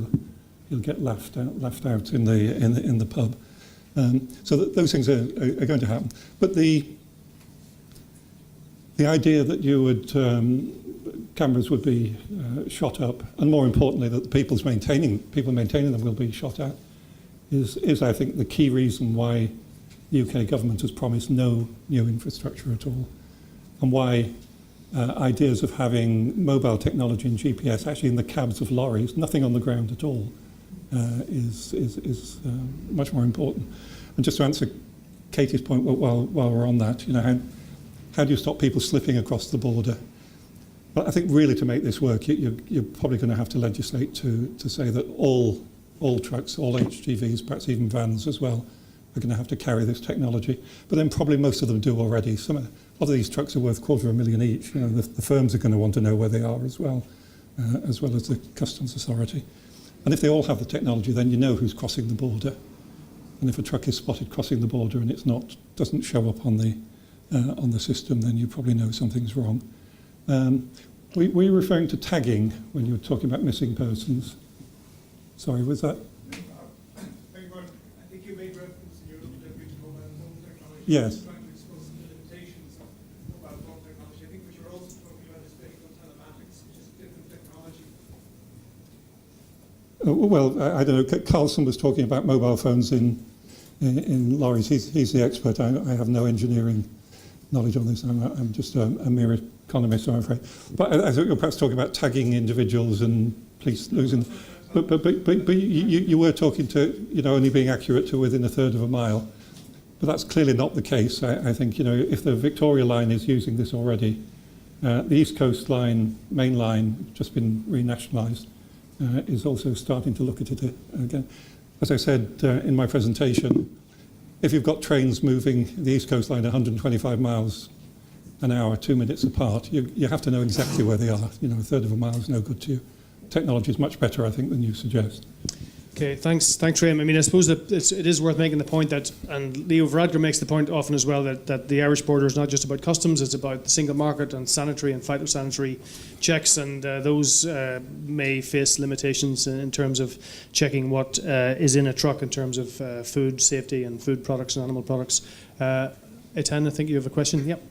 he'll get laughed out in the pub. So those things are going to happen. But the idea that cameras would be shot up, and more importantly that the people maintaining them will be shot at, is I think the key reason why the UK government has promised no new infrastructure at all, and why ideas of having mobile technology and GPS actually in the cabs of lorries, nothing on the ground at all, is much more important. And just to answer Katie's point while we're on that, how do you stop people slipping across the border? Well, I think really to make this work, you're probably going to have to legislate to say that all trucks, all HGVs, perhaps even vans as well, are going to have to carry this technology. But then probably most of them do already. A lot of these trucks are worth $250,000 each. The firms are going to want to know where they are as well as the customs authority. And if they all have the technology, then you know who's crossing the border. And if a truck is spotted crossing the border and doesn't show up on the system, then you probably know something's wrong. Were you referring to tagging when you were talking about missing persons? Sorry, was that? I think you made reference in your little bit to mobile phone technology. Yes. Trying to expose some limitations of mobile phone technology. I think what you're also talking about is vehicle telematics, which is different technology. Well, I don't know. Carlson was talking about mobile phones in lorries. He's the expert. I have no engineering knowledge on this. I'm just a mere economist, I'm afraid. But I thought you were perhaps talking about tagging individuals and police losing. But you were talking to only being accurate to within a third of a mile. But that's clearly not the case. I think if the Victoria Line is using this already, the East Coast Line, main line, just been renationalised, is also starting to look at it again. As I said in my presentation, if you've got trains moving the East Coast Line at 125 miles an hour, 2 minutes apart, you have to know exactly where they are. A third of a mile is no good to you. Technology is much better, I think, than you suggest. Okay, thanks, Graham. I mean, I suppose that it is worth making the point that, and Leo Varadkar makes the point often as well, that the Irish border is not just about customs, it's about the single market and sanitary and phytosanitary checks, and those may face limitations in terms of checking what is in a truck in terms of food safety and food products and animal products. Eitan, I think you have a question. Yep.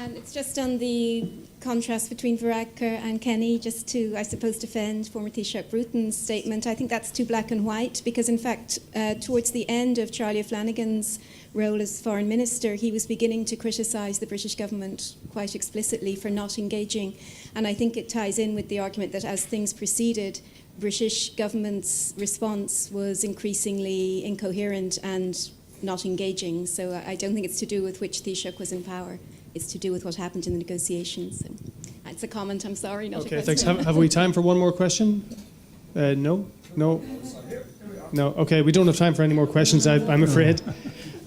It's just on the contrast between Varadkar and Kenny, just to, I suppose, defend former Taoiseach Bruton's statement. I think that's too black and white, because in fact, towards the end of Charlie O'Flanagan's role as Foreign Minister, he was beginning to criticise the British government quite explicitly for not engaging. And I think it ties in with the argument that as things proceeded, British government's response was increasingly incoherent and not engaging. So I don't think it's to do with which Taoiseach was in power. It's to do with what happened in the negotiations. So it's a comment, I'm sorry. Not Okay, a thanks. question. Have we time for one more question? No? Okay, we don't have time for any more questions, I'm afraid.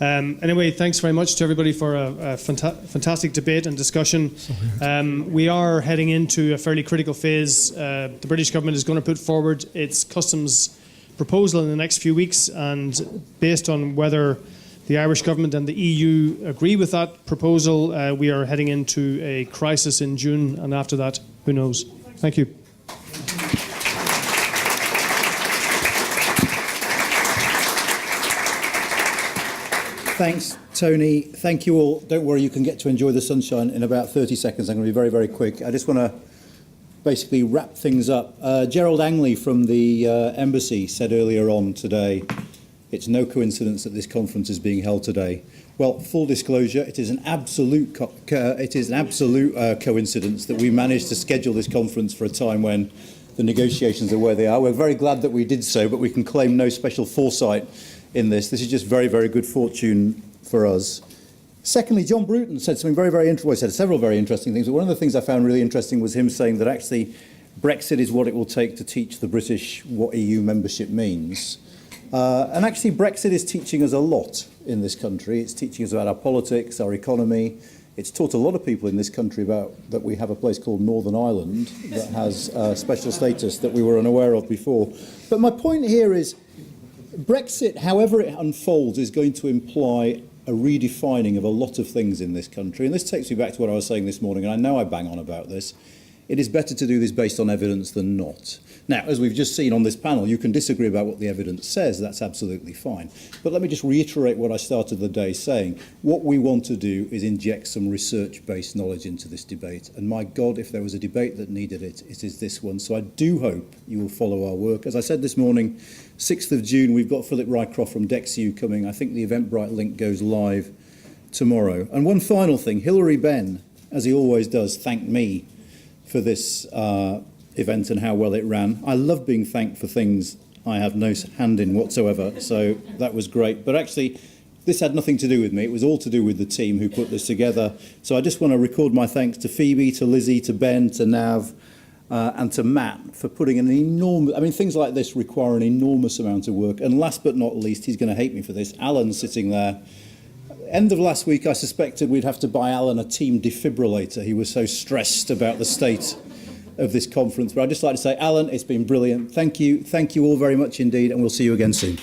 Anyway, thanks very much to everybody for a fantastic debate and discussion. We are heading into a fairly critical phase. The British government is going to put forward its customs proposal in the next few weeks, and based on whether the Irish government and the EU agree with that proposal, we are heading into a crisis in June, and after that, who knows? Thank you. Thanks, Tony. Thank you all. Don't worry, you can get to enjoy the sunshine in about 30 seconds. I'm going to be very, very quick. I just want to basically wrap things up. Gerald Angley from the embassy said earlier on today, it's no coincidence that this conference is being held today. Well, full disclosure, it is an absolute coincidence that we managed to schedule this conference for a time when the negotiations are where they are. We're very glad that we did so, but we can claim no special foresight in this. This is just very, very good fortune for us. Secondly, John Bruton said something very, very interesting. Well, he said several very interesting things, but one of the things I found really interesting was him saying that actually Brexit is what it will take to teach the British what EU membership means. And actually Brexit is teaching us a lot in this country. It's teaching us about our politics, our economy. It's taught a lot of people in this country about that we have a place called Northern Ireland that has special status that we were unaware of before. But my point here is Brexit, however it unfolds, is going to imply a redefining of a lot of things in this country. And this takes me back to what I was saying this morning, and I know I bang on about this. It is better to do this based on evidence than not. Now, as we've just seen on this panel, you can disagree about what the evidence says. That's absolutely fine. But let me just reiterate what I started the day saying. What we want to do is inject some research-based knowledge into this debate. And my God, if there was a debate that needed it, it is this one. So I do hope you will follow our work. As I said this morning, 6th of June, we've got Philip Rycroft from DexU coming. I think the Eventbrite link goes live tomorrow. And one final thing, Hilary Benn, as he always does, thanked me for this event and how well it ran. I love being thanked for things I have no hand in whatsoever, so that was great. But actually, this had nothing to do with me. It was all to do with the team who put this together. So I just want to record my thanks to Phoebe, to Lizzie, to Ben, to Nav, and to Matt for putting an enormous... I mean, things like this require an enormous amount of work. And last but not least, he's going to hate me for this, Alan sitting there. End of last week, I suspected we'd have to buy Alan a team defibrillator. He was so stressed about the state of this conference. But I'd just like to say, Alan, it's been brilliant. Thank you. Thank you all very much indeed, and we'll see you again soon.